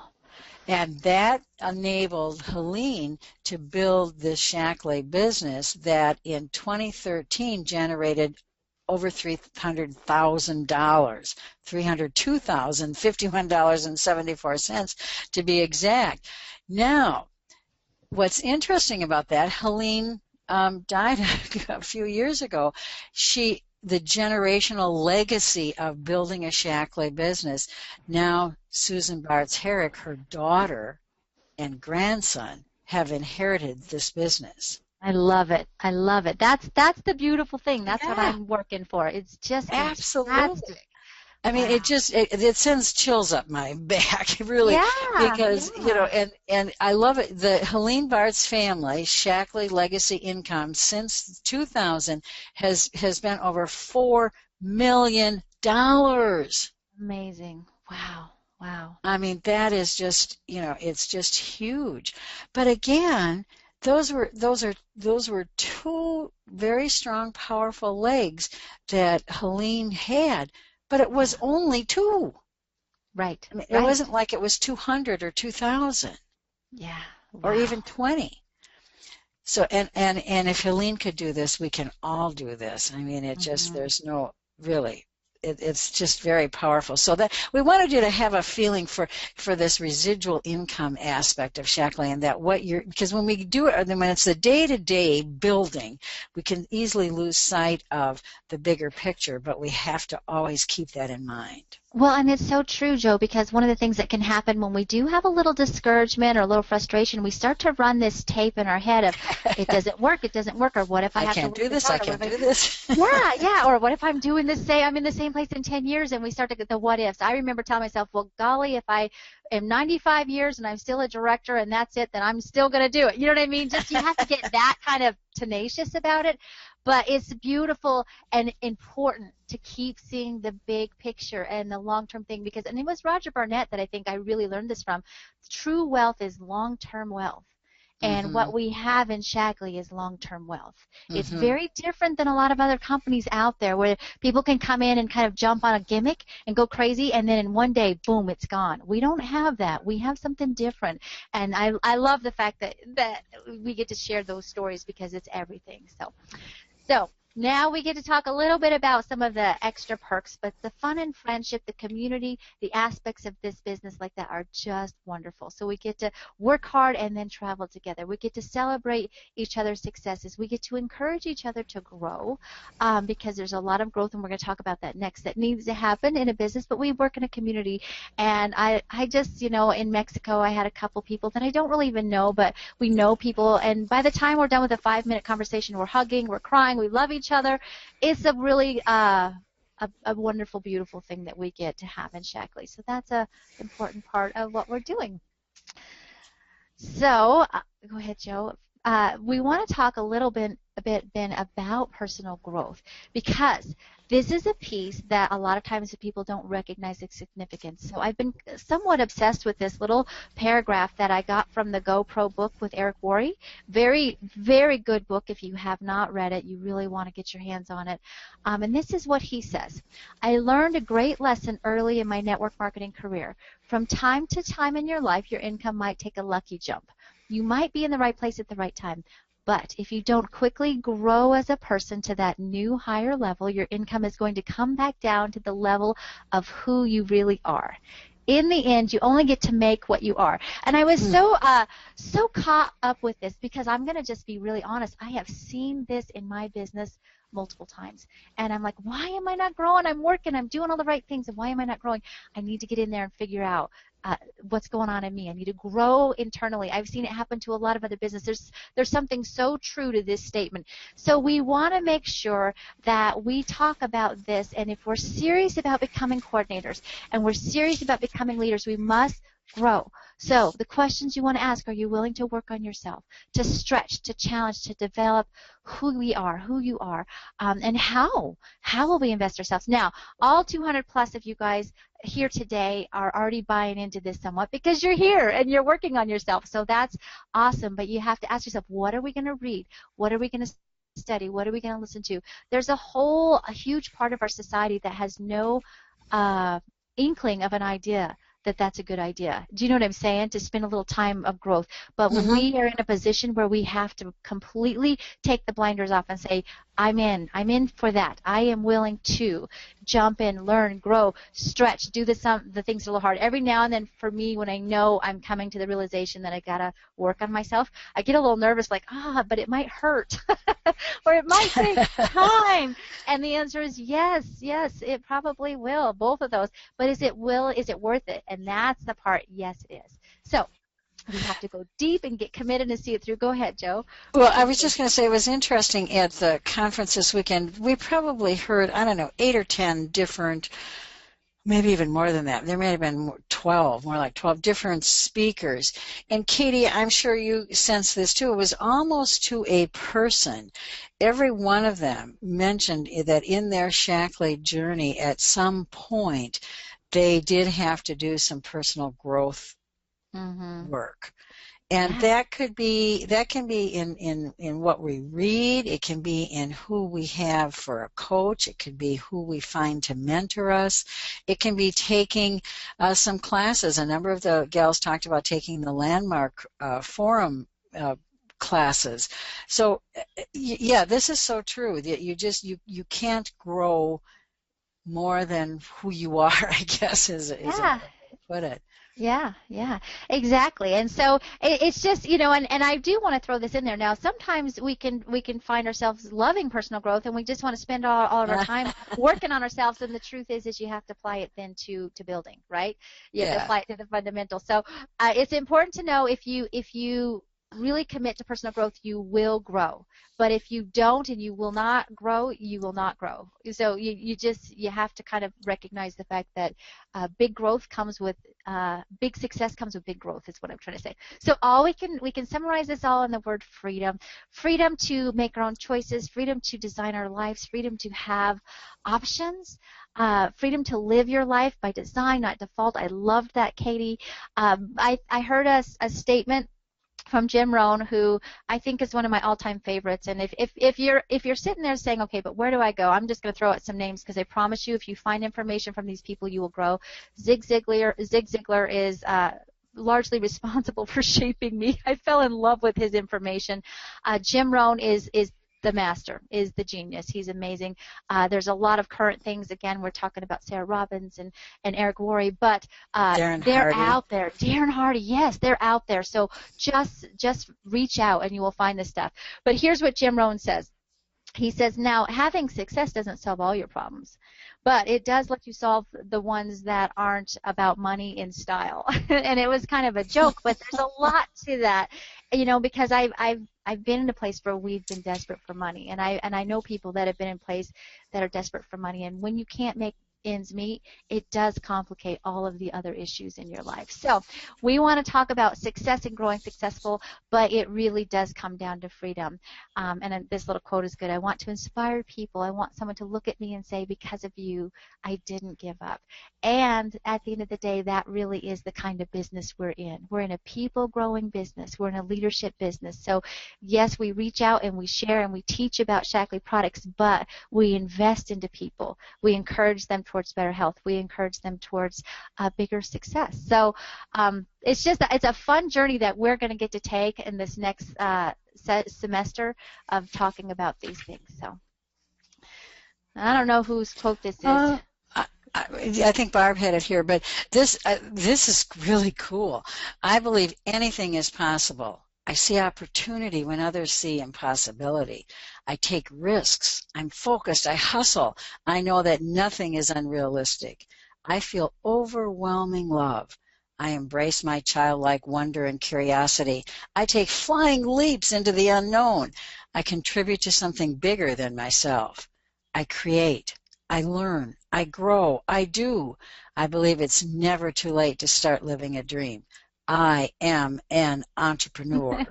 And that enabled Helene to build this Shaklee business that in 2013 generated over $300,000, $302,051.74 to be exact. Now, what's interesting about that, Helene died a few years ago. The generational legacy of building a Shaklee business. Now, Susan Bartz Herrick, her daughter and grandson, have inherited this business. I love it. That's the beautiful thing. That's what I'm working for. It's just absolutely fantastic. I mean, it sends chills up my back, really, because and I love it. The Helene Bartz family, Shaklee Legacy Income, since 2000 has been over $4 million. Amazing! Wow. I mean, that is just it's just huge. But again, those were 2 very strong, powerful legs that Helene had. But it was only 2. Right. I mean, it wasn't like it was 200 or 2,000. Yeah. Wow. or even 20. So, and if Helene could do this, we can all do this. I mean, it just, there's no, really, it's just very powerful. So that we wanted you to have a feeling for this residual income aspect of Shaklee, and that what you're, because when we do it, when it's the day-to-day building, we can easily lose sight of the bigger picture, but we have to always keep that in mind. Well, and it's so true, Joe, because one of the things that can happen when we do have a little discouragement or a little frustration, we start to run this tape in our head of, it doesn't work, or what if I have to can't do this, I can't do this. Yeah, or what if I'm doing this, say I'm in the same place in 10 years, and we start to get the what ifs. I remember telling myself, well, golly, if I am 95 years and I'm still a director and that's it, then I'm still going to do it. You know what I mean? Just you have to get that kind of tenacious about it. But it's beautiful and important to keep seeing the big picture and the long-term thing, because, and it was Roger Barnett that I think I really learned this from. True wealth is long-term wealth. And what we have in Shaklee is long-term wealth. It's very different than a lot of other companies out there where people can come in and kind of jump on a gimmick and go crazy, and then in one day, boom, it's gone. We don't have that. We have something different. And I love the fact that we get to share those stories, because it's everything. So now we get to talk a little bit about some of the extra perks, but the fun and friendship, the community, the aspects of this business like that are just wonderful. So we get to work hard and then travel together. We get to celebrate each other's successes. We get to encourage each other to grow, because there's a lot of growth, and we're going to talk about that next, that needs to happen in a business, but we work in a community. And I just, in Mexico, I had a couple people that I don't really even know, but we know people, and by the time we're done with a 5-minute conversation, we're hugging, we're crying, we love each other. It's a really a wonderful, beautiful thing that we get to have in Shaklee. So that's an important part of what we're doing. So go ahead, Joe. We want to talk a bit then about personal growth, because this is a piece that a lot of times people don't recognize its significance. So I've been somewhat obsessed with this little paragraph that I got from the GoPro book with Eric Worre. Very, very good book. If you have not read it, you really want to get your hands on it. And this is what he says. I learned a great lesson early in my network marketing career. From time to time in your life, your income might take a lucky jump. You might be in the right place at the right time. But if you don't quickly grow as a person to that new higher level, your income is going to come back down to the level of who you really are. In the end, you only get to make what you are. And I was so caught up with this, because I'm going to just be really honest. I have seen this in my business multiple times. And I'm like, why am I not growing? I'm working. I'm doing all the right things. And why am I not growing? I need to get in there and figure out what's going on in me. I need to grow internally. I've seen it happen to a lot of other businesses. There's something so true to this statement. So we want to make sure that we talk about this, and if we're serious about becoming coordinators and we're serious about becoming leaders, we must grow. So the questions you want to ask: are you willing to work on yourself, to stretch, to challenge, to develop who we are, who you are, and how will we invest ourselves? Now, all 200 plus of you guys here today are already buying into this somewhat, because you're here and you're working on yourself. So that's awesome. But you have to ask yourself, what are we going to read? What are we going to study? What are we going to listen to? There's a huge part of our society that has no inkling of an idea that that's a good idea. Do you know what I'm saying? To spend a little time of growth. But when we are in a position where we have to completely take the blinders off and say, I'm in for that. I am willing to jump in, learn, grow, stretch, do the things a little hard. Every now and then, for me, when I know I'm coming to the realization that I gotta work on myself, I get a little nervous, like, but it might hurt, or it might take time. And the answer is yes, it probably will, both of those. But is it worth it? And that's the part. Yes, it is. So we have to go deep and get committed and see it through. Go ahead, Joe. Well, I was just going to say, it was interesting at the conference this weekend. We probably heard, 8 or 10 different, maybe even more than that. There may have been 12, more like 12 different speakers. And Katie, I'm sure you sense this too. It was almost to a person. Every one of them mentioned that in their Shaklee journey, at some point, they did have to do some personal growth work. And that can be in what we read. It can be in who we have for a coach. It could be who we find to mentor us. It can be taking some classes. A number of the gals talked about taking the Landmark Forum classes. So yeah, this is so true that you can't grow more than who you are, I guess is a way to put it. Yeah, exactly. And so it's just, and I do want to throw this in there. Now, sometimes we can find ourselves loving personal growth, and we just want to spend all of our time working on ourselves. And the truth is you have to apply it then to building, right? You have to apply it to the fundamentals. So it's important to know if you really commit to personal growth, you will grow. But if you don't and you will not grow, you will not grow. So you have to kind of recognize the fact that big growth comes with big success comes with big growth is what I'm trying to say. So we can summarize this all in the word freedom. Freedom to make our own choices, freedom to design our lives, freedom to have options, freedom to live your life by design, not default. I loved that, Katie. I heard a statement from Jim Rohn, who I think is one of my all-time favorites. And if you're sitting there saying, okay, but where do I go? I'm just going to throw out some names because I promise you, if you find information from these people, you will grow. Zig Ziglar is largely responsible for shaping me. I fell in love with his information. Jim Rohn is the master, is the genius. He's amazing. There's a lot of current things. Again, we're talking about Sarah Robbins and Eric Worre, but they're out there. Darren Hardy, yes, they're out there. So just reach out and you will find this stuff. But here's what Jim Rohn says. He says, now, having success doesn't solve all your problems, but it does let you solve the ones that aren't about money and style. And it was kind of a joke, but there's a lot to that, because I've been in a place where we've been desperate for money, and I know people that have been in place that are desperate for money, and when you can't make ends meet, it does complicate all of the other issues in your life. So we want to talk about success and growing successful, but it really does come down to freedom. And this little quote is good. I want to inspire people. I want someone to look at me and say, because of you, I didn't give up. And at the end of the day, that really is the kind of business we're in. We're in a people-growing business. We're in a leadership business. So yes, we reach out and we share and we teach about Shaklee products, but we invest into people. We encourage them towards better health. We encourage them towards bigger success. So it's a fun journey that we're going to get to take in this next semester of talking about these things. So I don't know whose quote this is. I think Barb had it here, but this is really cool. I believe anything is possible. I see opportunity when others see impossibility. I take risks. I'm focused. I hustle. I know that nothing is unrealistic. I feel overwhelming love. I embrace my childlike wonder and curiosity. I take flying leaps into the unknown. I contribute to something bigger than myself. I create. I learn. I grow. I do. I believe it's never too late to start living a dream. I am an entrepreneur.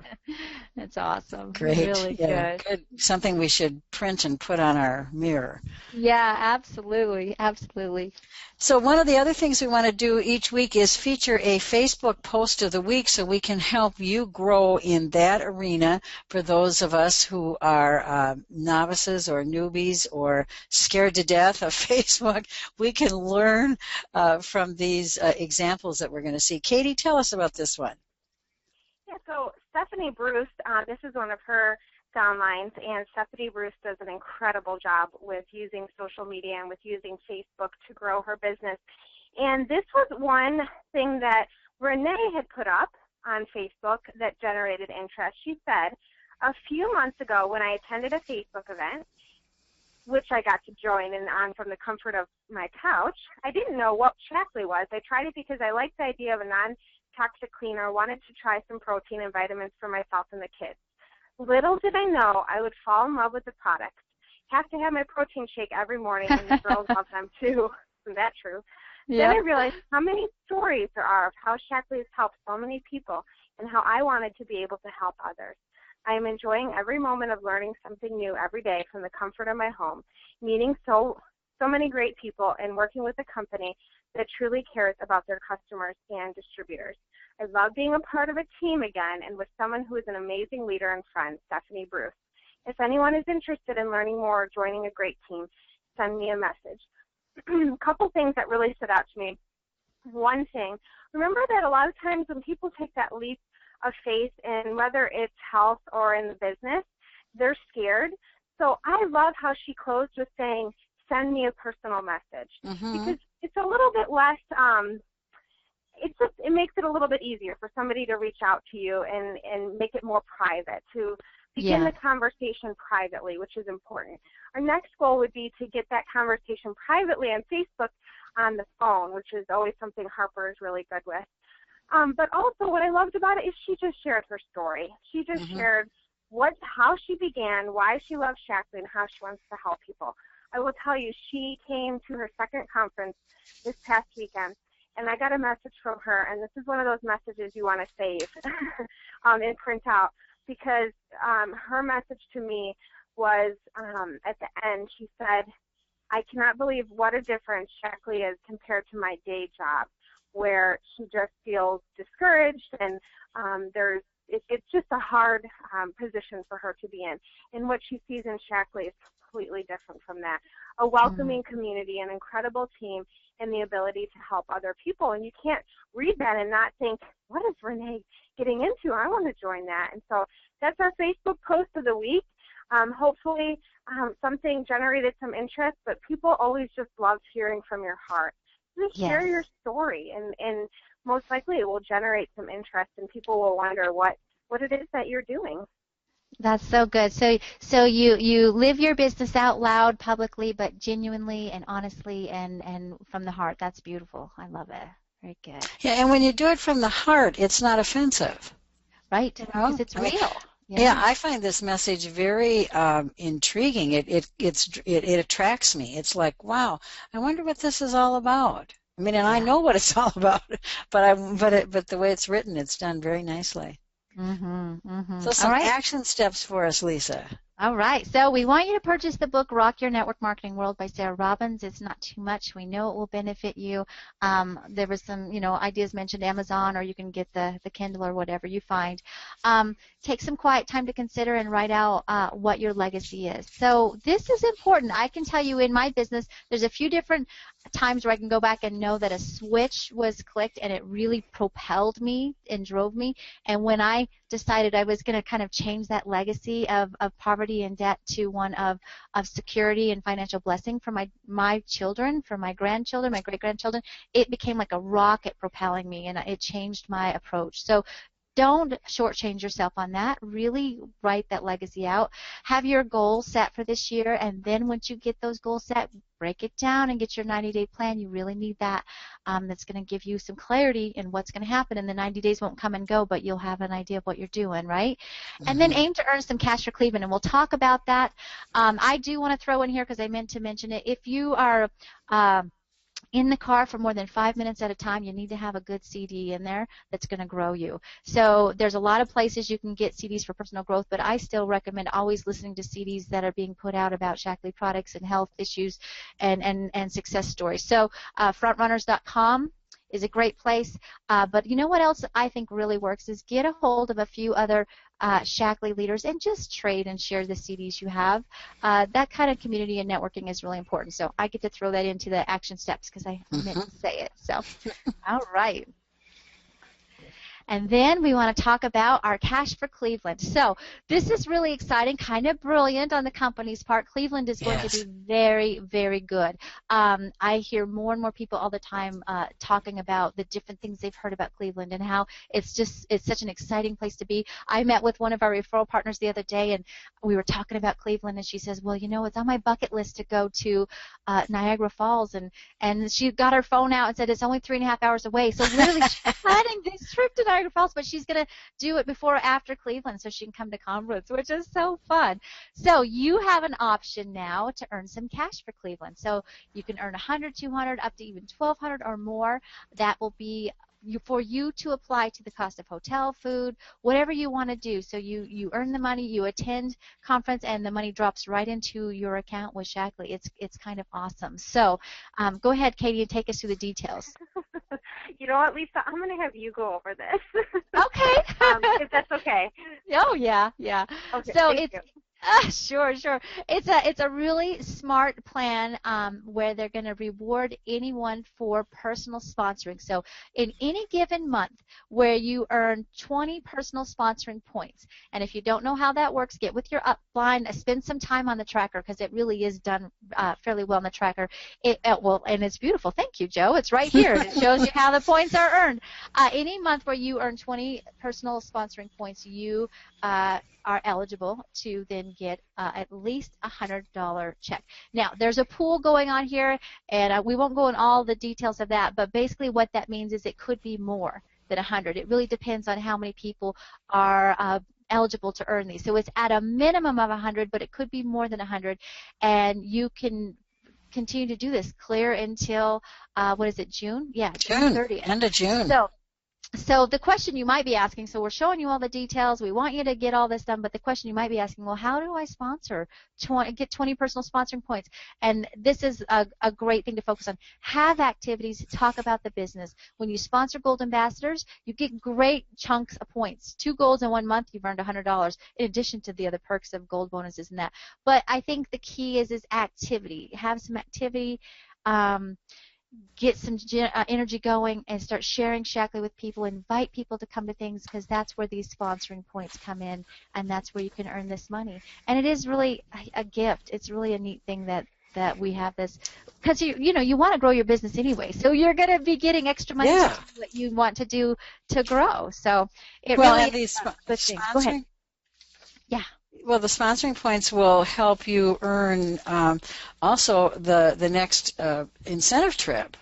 That's awesome. Great. Really good. Something we should print and put on our mirror. Yeah, absolutely. Absolutely. So one of the other things we want to do each week is feature a Facebook post of the week so we can help you grow in that arena for those of us who are novices or newbies or scared to death of Facebook. We can learn from these examples that we're going to see. Katie, tell us about this one. Yeah, so Stephanie Bruce, this is one of her downlines, and Stephanie Bruce does an incredible job with using social media and with using Facebook to grow her business. And this was one thing that Renee had put up on Facebook that generated interest. She said, a few months ago when I attended a Facebook event, which I got to join and on from the comfort of my couch, I didn't know what Shaklee was. I tried it because I liked the idea of a non-toxic cleaner, wanted to try some protein and vitamins for myself and the kids. Little did I know I would fall in love with the product. Have to have my protein shake every morning, and the girls love them too. Isn't that true? Yep. Then I realized how many stories there are of how Shaklee has helped so many people and how I wanted to be able to help others. I am enjoying every moment of learning something new every day from the comfort of my home, meeting so many great people, and working with a company that truly cares about their customers and distributors. I love being a part of a team again and with someone who is an amazing leader and friend, Stephanie Bruce. If anyone is interested in learning more or joining a great team, send me a message. A couple things that really stood out to me. One thing, remember that a lot of times when people take that leap of faith in whether it's health or in the business, they're scared. So I love how she closed with saying, send me a personal message. Because it's a little bit less, it makes it a little bit easier for somebody to reach out to you and make it more private, to begin the conversation privately, which is important. Our next goal would be to get that conversation privately on Facebook on the phone, which is always something Harper is really good with. But also what I loved about it is she just shared her story. She just shared how she began, why she loves Shaklee, and how she wants to help people. I will tell you, she came to her second conference this past weekend, and I got a message from her, and this is one of those messages you want to save and print out, because her message to me was at the end, she said, I cannot believe what a difference Shaklee is compared to my day job, where she just feels discouraged, and it's just a hard position for her to be in. And what she sees in Shaklee is completely different from that. A welcoming community, an incredible team, and the ability to help other people. And you can't read that and not think, what is Renee getting into? I want to join that. And so that's our Facebook post of the week. Hopefully something generated some interest, but people always just love hearing from your heart. Just share your story, and most likely it will generate some interest, and people will wonder what it is that you're doing. That's so good. So you live your business out loud publicly, but genuinely and honestly and from the heart. That's beautiful. I love it. Very good. Yeah, and when you do it from the heart, it's not offensive. Right, because it's real. Yeah, I find this message very intriguing. It attracts me. It's like, wow, I wonder what this is all about. I mean, and I know what it's all about, but the way it's written, it's done very nicely. So some action steps for us, Lisa. All right. So we want you to purchase the book, Rock Your Network Marketing World by Sarah Robbins. It's not too much. We know it will benefit you. There was some, ideas mentioned, Amazon, or you can get the Kindle or whatever you find. Take some quiet time to consider and write out what your legacy is. So this is important. I can tell you in my business, there's a few different times where I can go back and know that a switch was clicked and it really propelled me and drove me. And when I decided I was going to kind of change that legacy of poverty and debt to one of security and financial blessing for my children, for my grandchildren, my great-grandchildren, it became like a rocket propelling me, and it changed my approach. So don't shortchange yourself on that. Really write that legacy out. Have your goals set for this year, and then once you get those goals set, break it down and get your 90-day plan. You really need that. That's going to give you some clarity in what's going to happen, and the 90 days won't come and go, but you'll have an idea of what you're doing, right? And then aim to earn some cash for Cleveland, and we'll talk about that. I do want to throw in here, because I meant to mention it, if you are in the car for more than 5 minutes at a time, you need to have a good CD in there that's going to grow you. So there's a lot of places you can get CDs for personal growth, but I still recommend always listening to CDs that are being put out about Shaklee products and health issues and success stories. So frontrunners.com is a great place. But you know what else I think really works is get a hold of a few other Shaklee leaders and just trade and share the CDs you have. That kind of community and networking is really important. So I get to throw that into the action steps because I meant to say it. So, all right. And then we want to talk about our Cash for Cleveland. So this is really exciting, kind of brilliant on the company's part. Cleveland is going to be very, very good. I hear more and more people all the time talking about the different things they've heard about Cleveland and how it's such an exciting place to be. I met with one of our referral partners the other day, and we were talking about Cleveland, and she says, well, it's on my bucket list to go to Niagara Falls. And she got her phone out and said it's only 3.5 hours away. So literally she's planning this trip to Niagara Falls, but she's going to do it before or after Cleveland so she can come to conference, which is so fun. So you have an option now to earn some cash for Cleveland. So you can earn $100, $200, up to even $1,200 or more. That will be for you to apply to the cost of hotel, food, whatever you want to do. So you earn the money, you attend conference, and the money drops right into your account with Shaklee. It's kind of awesome. So go ahead, Katie, and take us through the details. You know what, Lisa? I'm going to have you go over this. Okay. If that's okay. Oh, yeah. Okay, so thank you. Sure. It's a really smart plan where they're going to reward anyone for personal sponsoring. So in any given month where you earn 20 personal sponsoring points, and if you don't know how that works, get with your upline, spend some time on the tracker because it really is done fairly well in the tracker. And it's beautiful. Thank you, Joe. It's right here. It shows you how the points are earned. Any month where you earn 20 personal sponsoring points, you are eligible to then get at least a $100 check. Now, there's a pool going on here, and we won't go in all the details of that, but basically what that means is it could be more than 100. It really depends on how many people are eligible to earn these. So it's at a minimum of 100, but it could be more than 100, and you can continue to do this clear until, what is it, June? Yeah, June 30th. End of June. So the question you might be asking, so we're showing you all the details, we want you to get all this done, but the question you might be asking, well, how do I get 20 personal sponsoring points? And this is a great thing to focus on. Have activities, talk about the business. When you sponsor Gold Ambassadors, you get great chunks of points. 2 golds in 1 month, you've earned $100, in addition to the other perks of gold bonuses and that. But I think the key is activity. Have some activity. Get some energy going and start sharing Shaklee with people. Invite people to come to things because that's where these sponsoring points come in, and that's where you can earn this money. And it is really a gift. It's really a neat thing that we have this because you want to grow your business anyway. So you're going to be getting extra money to do what you want to do to grow. So it really is a good thing. Go ahead. Yeah. Well, the sponsoring points will help you earn also the next incentive trip.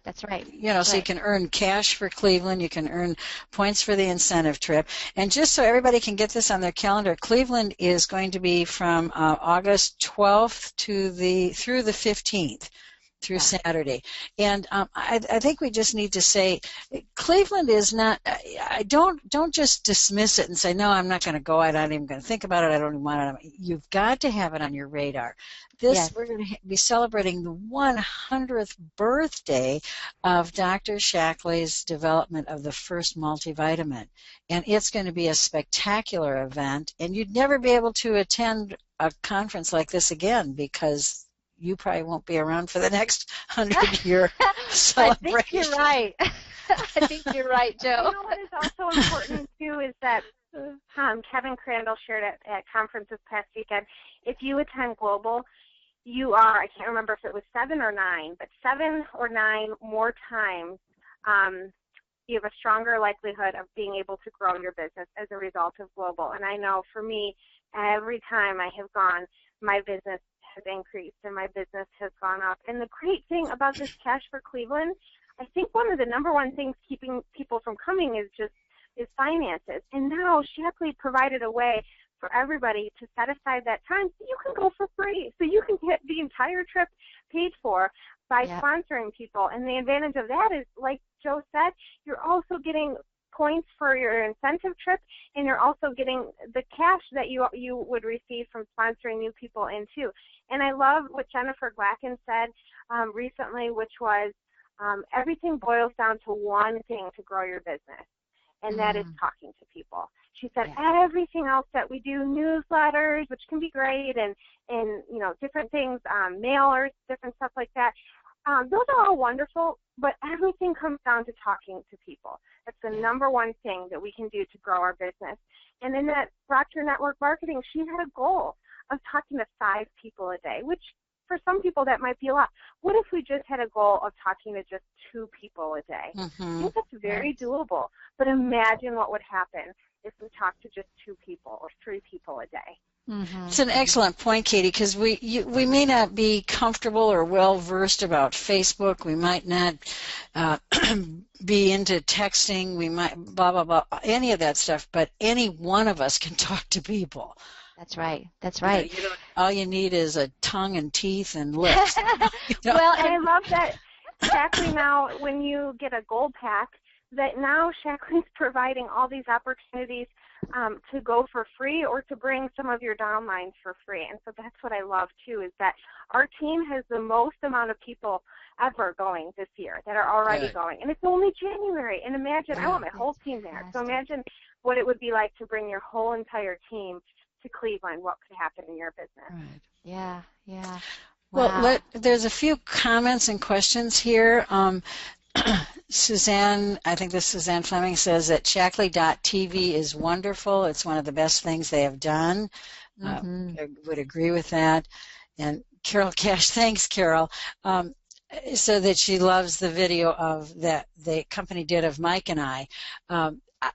That's right. So you can earn cash for Cleveland, you can earn points for the incentive trip. And just so everybody can get this on their calendar, Cleveland is going to be from August 12th through the 15th. Through Saturday. And I think we just need to say Cleveland is not, don't just dismiss it and say, no, I'm not going to go, I'm not even going to think about it, I don't even want it. You've got to have it on your radar. We're going to be celebrating the 100th birthday of Dr. Shaklee's development of the first multivitamin. And it's going to be a spectacular event, and you'd never be able to attend a conference like this again because you probably won't be around for the next 100-year celebration. I think you're right. I think you're right, Joe. You know what is also important, too, is that Kevin Crandall shared at conference this past weekend, if you attend Global, you are, I can't remember if it was 7 or 9, but 7 or 9 more times you have a stronger likelihood of being able to grow your business as a result of Global. And I know for me, every time I have gone, my business has increased and my business has gone up. And the great thing about this Cash for Cleveland, I think one of the number one things keeping people from coming is finances. And now Shaklee provided a way for everybody to set aside that time so you can go for free. So you can get the entire trip paid for by sponsoring people. And the advantage of that is, like Joe said, you're also getting points for your incentive trip, and you're also getting the cash that you would receive from sponsoring new in too. And I love what Jennifer Glacken said recently, which was everything boils down to one thing to grow your business, and that is talking to people. She said everything else that we do, newsletters, which can be great, and different things, mailers, different stuff like that, those are all wonderful, but everything comes down to talking to people. That's the number one thing that we can do to grow our business. And in that Rock Your Network marketing, she had a goal of talking to 5 people a day, which for some people that might be a lot. What if we just had a goal of talking to just 2 people a day? I think that's very doable. But imagine what would happen if we talked to just 2 people or 3 people a day. It's an excellent point, Katie, because we may not be comfortable or well-versed about Facebook. We might not be into texting. We might blah, blah, blah, any of that stuff, but any one of us can talk to people. That's right. That's right. All you need is a tongue and teeth and lips. Well, and I love that exactly now when you get a gold pack, that now Shaklee's providing all these opportunities to go for free or to bring some of your downlines for free. And so that's what I love too, is that our team has the most amount of people ever going this year that are already going. And it's only January. And imagine, I want my whole team there. So imagine what it would be like to bring your whole entire team to Cleveland, what could happen in your business. Right. Yeah, yeah. Well, Wow. there's a few comments and questions here. Suzanne, I think this is Suzanne Fleming, says that Shaklee.tv is wonderful. It's one of the best things they have done. I would agree with that. And Carol Cash, thanks, Carol, so that she loves the video of that the company did of Mike and I.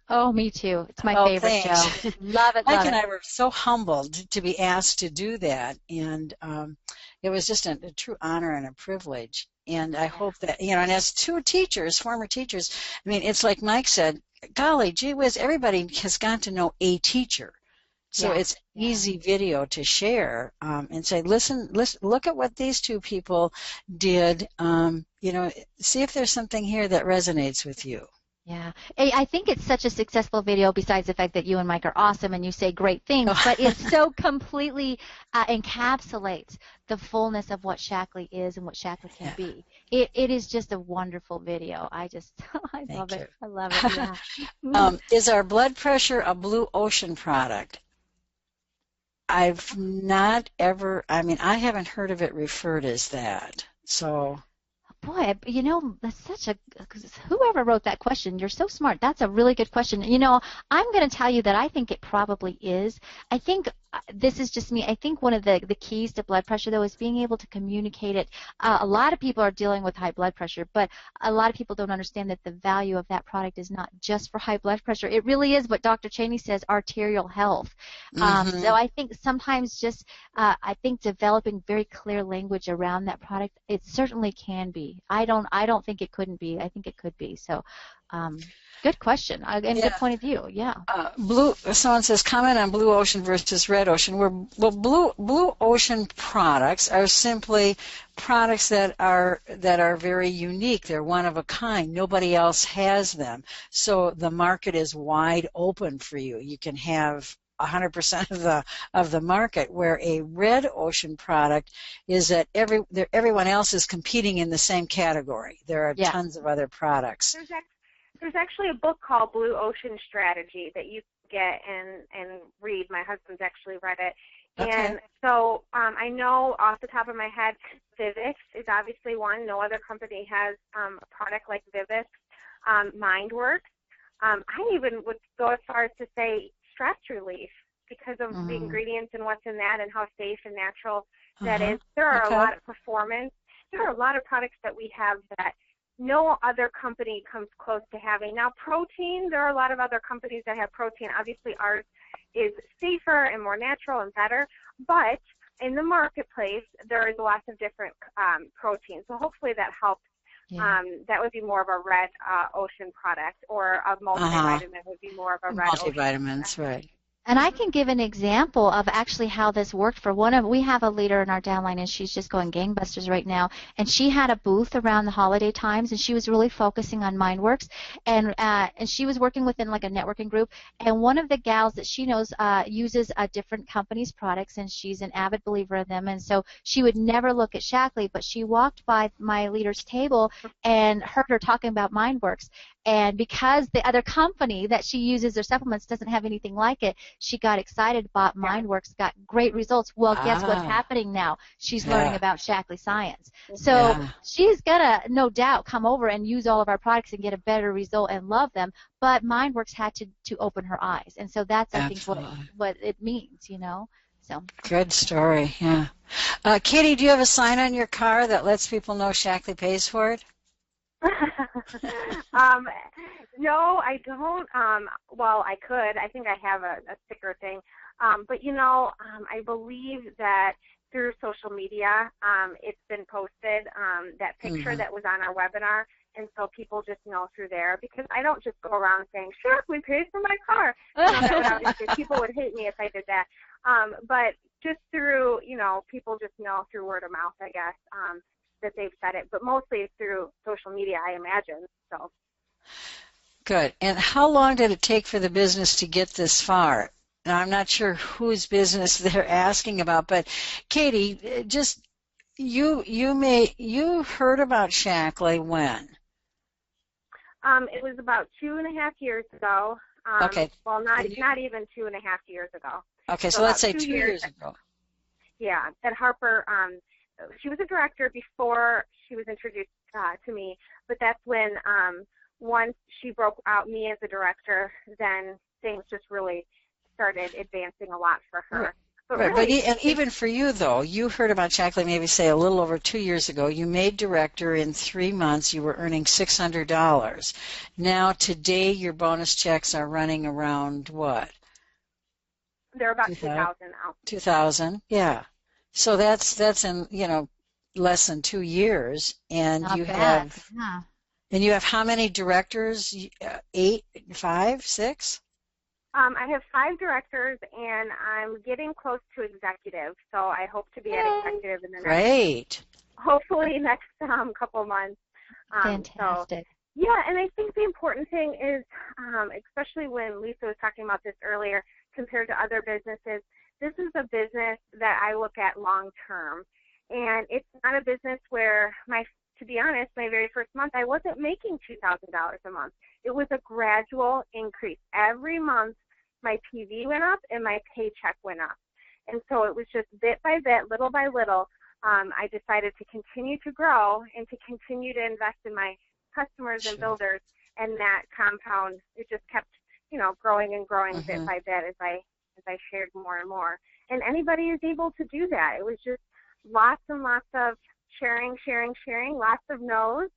Oh, me too. It's my favorite thanks. show. Love it. Mike and I were so humbled to be asked to do that, and it was just a true honor and a privilege. And I hope that, and as two teachers, former teachers, I mean, it's like Mike said, golly, gee whiz, everybody has got to know a teacher. So it's easy video to share and say, listen, look at what these two people did. See if there's something here that resonates with you. Yeah. I think it's such a successful video, besides the fact that you and Mike are awesome and you say great things, but it so completely encapsulates the fullness of what Shaklee is and what Shaklee can be. It is just a wonderful video. I love it. I love it. Yeah. Is our blood pressure a Blue Ocean product? I've not ever, I haven't heard of it referred as that. So... Boy, that's such a, whoever wrote that question, you're so smart. That's a really good question. I'm going to tell you that I think it probably is. I think this is just me. I think one of the keys to blood pressure, though, is being able to communicate it. A lot of people are dealing with high blood pressure, but a lot of people don't understand that the value of that product is not just for high blood pressure. It really is what Dr. Cheney says, arterial health. So I think sometimes just, I think developing very clear language around that product, it certainly can be. I don't think it couldn't be. I think it could be. So, good question and good point of view. Yeah. Someone says, comment on Blue Ocean versus Red Ocean. Blue Ocean products are simply products that are very unique. They're one of a kind. Nobody else has them. So the market is wide open for you. You can have 100% of the market, where a Red Ocean product is that everyone else is competing in the same category. There are tons of other products. There's actually a book called Blue Ocean Strategy that you can get and read. My husband's actually read it. Okay. And so I know off the top of my head, Vivix is obviously one. No other company has a product like Vivix. MindWorks. I even would go as far as to say stress relief, because of the ingredients and what's in that and how safe and natural that is. There are a lot of performance. There are a lot of products that we have that no other company comes close to having. Now, protein, there are a lot of other companies that have protein. Obviously, ours is safer and more natural and better, but in the marketplace, there is lots of different proteins. So hopefully that helps. That would be more of a Red Ocean product, or a multivitamin would be more of a Red Ocean. Multivitamins, right. And I can give an example of actually how this worked for we have a leader in our downline, and she's just going gangbusters right now, and she had a booth around the holiday times, and she was really focusing on MindWorks, and she was working within like a networking group, and one of the gals that she knows uses a different company's products, and she's an avid believer in them, and so she would never look at Shaklee, but she walked by my leader's table and heard her talking about MindWorks, and because the other company that she uses their supplements doesn't have anything like it, she got excited, bought MindWorks, got great results. Well, guess what's happening now? She's learning about Shaklee science. So she's going to, no doubt, come over and use all of our products and get a better result and love them, but MindWorks had to open her eyes. And so that's, I think, what it means, So. Good story, yeah. Katie, do you have a sign on your car that lets people know Shaklee pays for it? No, I don't. Well, I could. I think I have a sticker thing. But, I believe that through social media, it's been posted, that picture that was on our webinar, and so people just know through there, because I don't just go around saying, Shaklee pays for my car. That would obviously, people would hate me if I did that. But just through, people just know through word of mouth, I guess, that they've said it, but mostly it's through social media, I imagine. So. Good. And how long did it take for the business to get this far? Now, I'm not sure whose business they're asking about, but Katie, just you heard about Shaklee when? It was about 2.5 years ago. Okay. Well, not even 2.5 years ago. Okay, so let's say 2 years ago. ago. Yeah, at Harper, she was a director before she was introduced to me, but that's when once she broke out me as a director, then things just really started advancing a lot for her. But Right, really, and even for you, though, you heard about Shaklee maybe say a little over 2 years ago. You made director in 3 months. You were earning $600. Now, today, your bonus checks are running around what? they're about 2,000 now. 2,000, yeah. So that's in, less than 2 years, and Not you bad. have Yeah. and you have how many directors? 8, 5, 6? I have 5 directors, and I'm getting close to executive, so I hope to be at executive in the hopefully next couple months. Fantastic. So, yeah, and I think the important thing is, especially when Lisa was talking about this earlier, compared to other businesses, this is a business that I look at long term, and it's not a business where to be honest, my very first month, I wasn't making $2,000 a month. It was a gradual increase. Every month, my PV went up and my paycheck went up. And so it was just bit by bit, little by little, I decided to continue to grow and to continue to invest in my customers and builders. And that compound, it just kept, growing and growing bit by bit as I shared more and more. And anybody is able to do that. It was just lots and lots of sharing, lots of no's,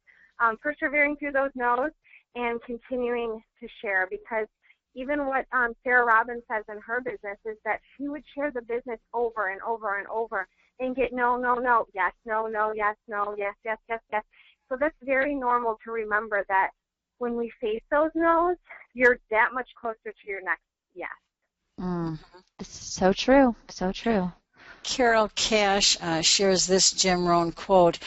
persevering through those no's, and continuing to share, because even what Sarah Robbins says in her business is that she would share the business over and over and over and get no, yes, no, yes, no, yes, yes, yes, yes. So that's very normal to remember that when we face those no's, you're that much closer to your next yes. So true. So true. Carol Cash shares this Jim Rohn quote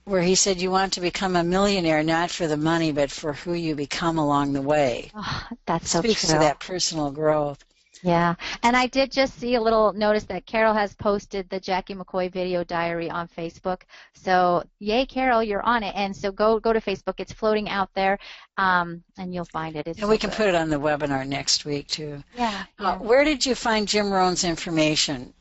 where he said, "You want to become a millionaire not for the money, but for who you become along the way." Oh, that's so true. Speaks to that personal growth. Yeah, and I did just see a little notice that Carol has posted the Jackie McCoy video diary on Facebook. So, yay, Carol, you're on it. And so go to Facebook. It's floating out there, and you'll find it. And we can put it on the webinar next week, too. Yeah. Where did you find Jim Rohn's information,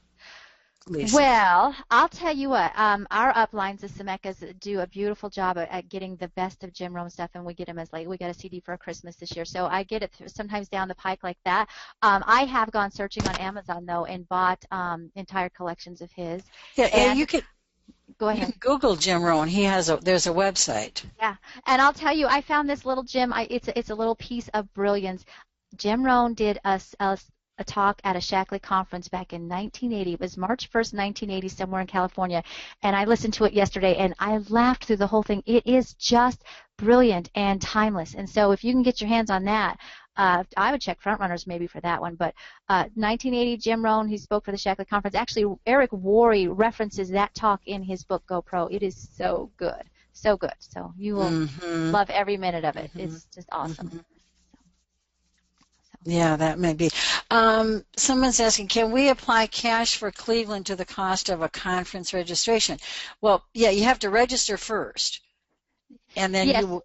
Lisa? Well, I'll tell you what. Our uplines, the Semecas, do a beautiful job at getting the best of Jim Rohn stuff, and we get them as we got a CD for Christmas this year. So I get it sometimes down the pike like that. I have gone searching on Amazon though and bought entire collections of his. Yeah, and you could go ahead. You can Google Jim Rohn. There's a website. Yeah, and I'll tell you, I found this little gem. It's a little piece of brilliance. Jim Rohn did a talk at a Shaklee conference back in 1980. It was March 1st, 1980, somewhere in California, and I listened to it yesterday, and I laughed through the whole thing. It is just brilliant and timeless, and so if you can get your hands on that, I would check Frontrunners maybe for that one, but 1980, Jim Rohn, he spoke for the Shaklee conference. Actually, Eric Worre references that talk in his book, GoPro. It is so good, so good. So you will love every minute of it. It's just awesome. Yeah, that may be. Someone's asking, can we apply cash for Cleveland to the cost of a conference registration? Well, yeah, you have to register first, and then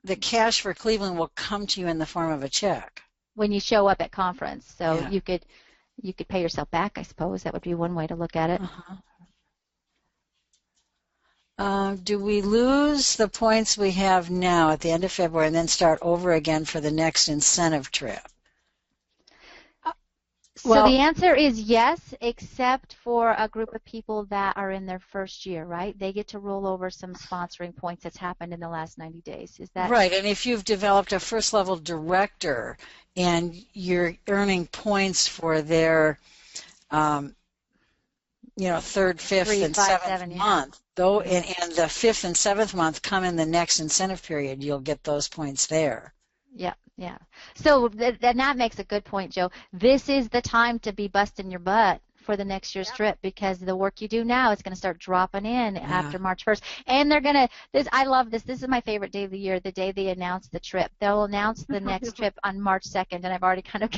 the cash for Cleveland will come to you in the form of a check when you show up at conference. So you could pay yourself back, I suppose. That would be one way to look at it. Do we lose the points we have now at the end of February and then start over again for the next incentive trip? So the answer is yes, except for a group of people that are in their first year, right? They get to roll over some sponsoring points that's happened in the last 90 days. Is that right? And if you've developed a first-level director and you're earning points for their, third, fifth, and seventh month, though, and the fifth and seventh month come in the next incentive period, you'll get those points there. Yeah. Yeah. So that makes a good point, Joe. This is the time to be busting your butt for the next year's trip, because the work you do now is going to start dropping in Yeah. after March 1st. And they're going to, I love this. This is my favorite day of the year, the day they announce the trip. They'll announce the next trip on March 2nd, and I've already kind of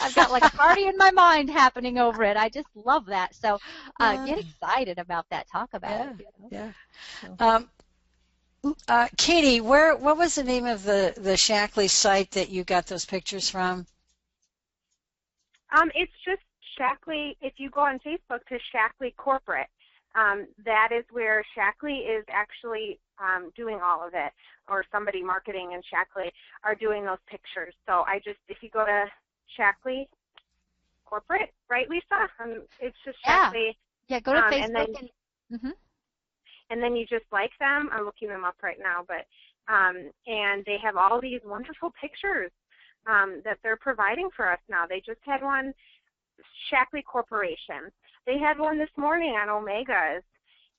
I've got like a party in my mind happening over it. I just love that. So get excited about that. Talk about it. Yeah. Katie, what was the name of the Shaklee site that you got those pictures from? It's just Shaklee. If you go on Facebook to Shaklee Corporate, that is where Shaklee is actually doing all of it, or somebody marketing in Shaklee are doing those pictures. So if you go to Shaklee Corporate, right, Lisa? It's just Shaklee. Yeah, go to Facebook and then you just like them. I'm looking them up right now, but and they have all these wonderful pictures that they're providing for us now. They just had one, Shaklee Corporation. They had one this morning on Omegas,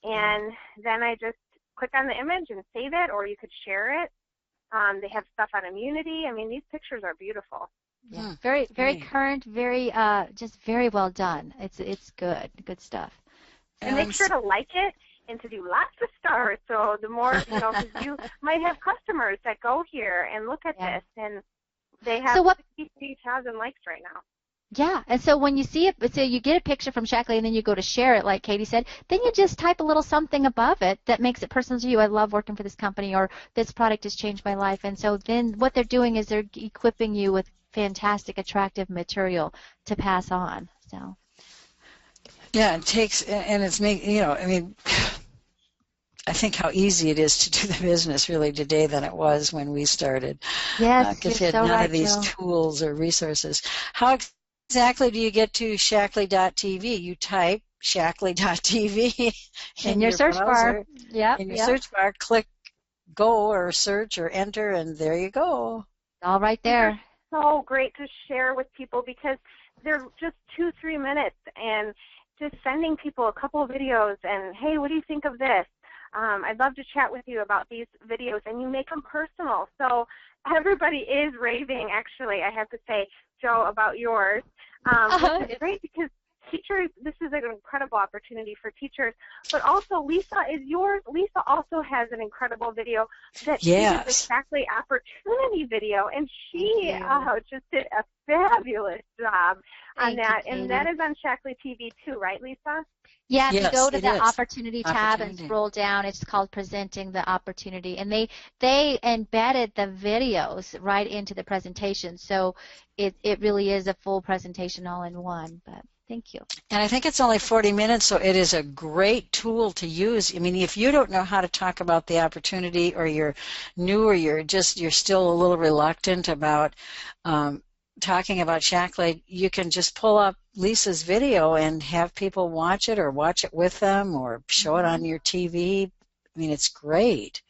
and then I just click on the image and save it, or you could share it. They have stuff on immunity. I mean, these pictures are beautiful. Yeah, very, very current, very just very well done. It's good stuff. And make sure to like it and to do lots of stars. So the more, because you might have customers that go here and look at this, and they have 63,000 likes right now. Yeah, and so when you see it, so you get a picture from Shaklee and then you go to share it, like Katie said, then you just type a little something above it that makes it personal to you. I love working for this company, or this product has changed my life. And so then what they're doing is they're equipping you with fantastic, attractive material to pass on. So. Yeah, it takes, and it's I think how easy it is to do the business really today than it was when we started. Yes, because you had none of these tools or resources. How exactly do you get to Shaklee.tv? You type Shaklee.tv in your search bar. Yeah. In your search bar, click go or search or enter, and there you go. All right there. They're so great to share with people because they're just 2-3 minutes, and just sending people a couple of videos and, hey, what do you think of this? I'd love to chat with you about these videos, and you make them personal. So everybody is raving, actually, I have to say, Joe, about yours. Which is great because teachers, this is an incredible opportunity for teachers, but also Lisa is yours. Lisa also has an incredible video that yes. is exactly opportunity video, and she just did a fabulous job on that. And that is on Shaklee TV too, right, Lisa? Yeah, if yes, you go to the is. opportunity tab and scroll down, it's called Presenting the Opportunity. And they embedded the videos right into the presentation. So it really is a full presentation all in one. But thank you. And I think it's only 40 minutes, so it is a great tool to use. I mean, if you don't know how to talk about the opportunity, or you're new, or you're still a little reluctant about talking about Shaklee, you can just pull up Lisa's video and have people watch it, or watch it with them, or show it on your TV. I mean, it's great.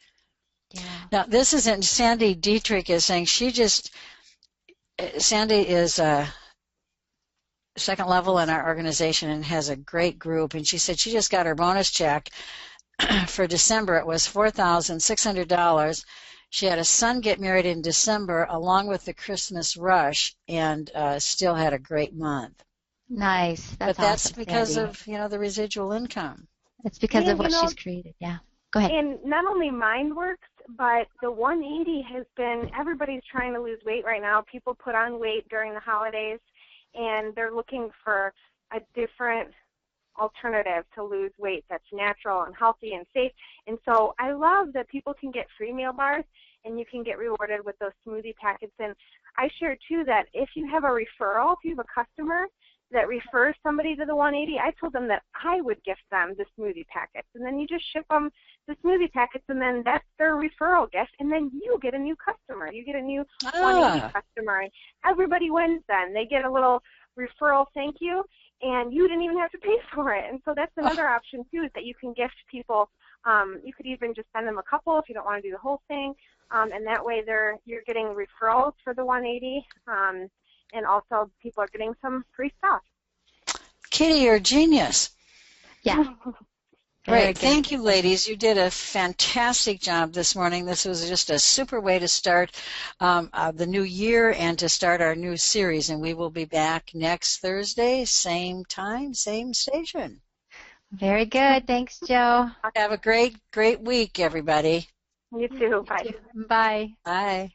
Yeah. Now, this isn't, Sandy Dietrich is saying Sandy is second level in our organization and has a great group, and she said she just got her bonus check for December. It was $4,600. She had a son get married in December along with the Christmas rush, and still had a great month. Nice. That's awesome, because Sandy. of the residual income. It's because of what she's created. Yeah. Go ahead. And not only MindWorks, but the 180 has been, everybody's trying to lose weight right now. People put on weight during the holidays, and they're looking for a different alternative to lose weight that's natural and healthy and safe. And so I love that people can get free meal bars, and you can get rewarded with those smoothie packets. And I share too that if you have a referral, if you have a customer that refers somebody to the 180, I told them that I would gift them the smoothie packets, and then you just ship them the smoothie packets, and then that's their referral gift, and then you get a new customer. You get a new 180 customer, and everybody wins then. They get a little referral thank you, and you didn't even have to pay for it. And so that's another option too, is that you can gift people. You could even just send them a couple if you don't want to do the whole thing, and that way you're getting referrals for the 180, and also people are getting some free stuff. Katie, you're a genius. Yeah. Great. Thank you, ladies. You did a fantastic job this morning. This was just a super way to start the new year and to start our new series. And we will be back next Thursday, same time, same station. Very good. Thanks, Joe. Have a great week, everybody. You too. Bye. Bye. Bye.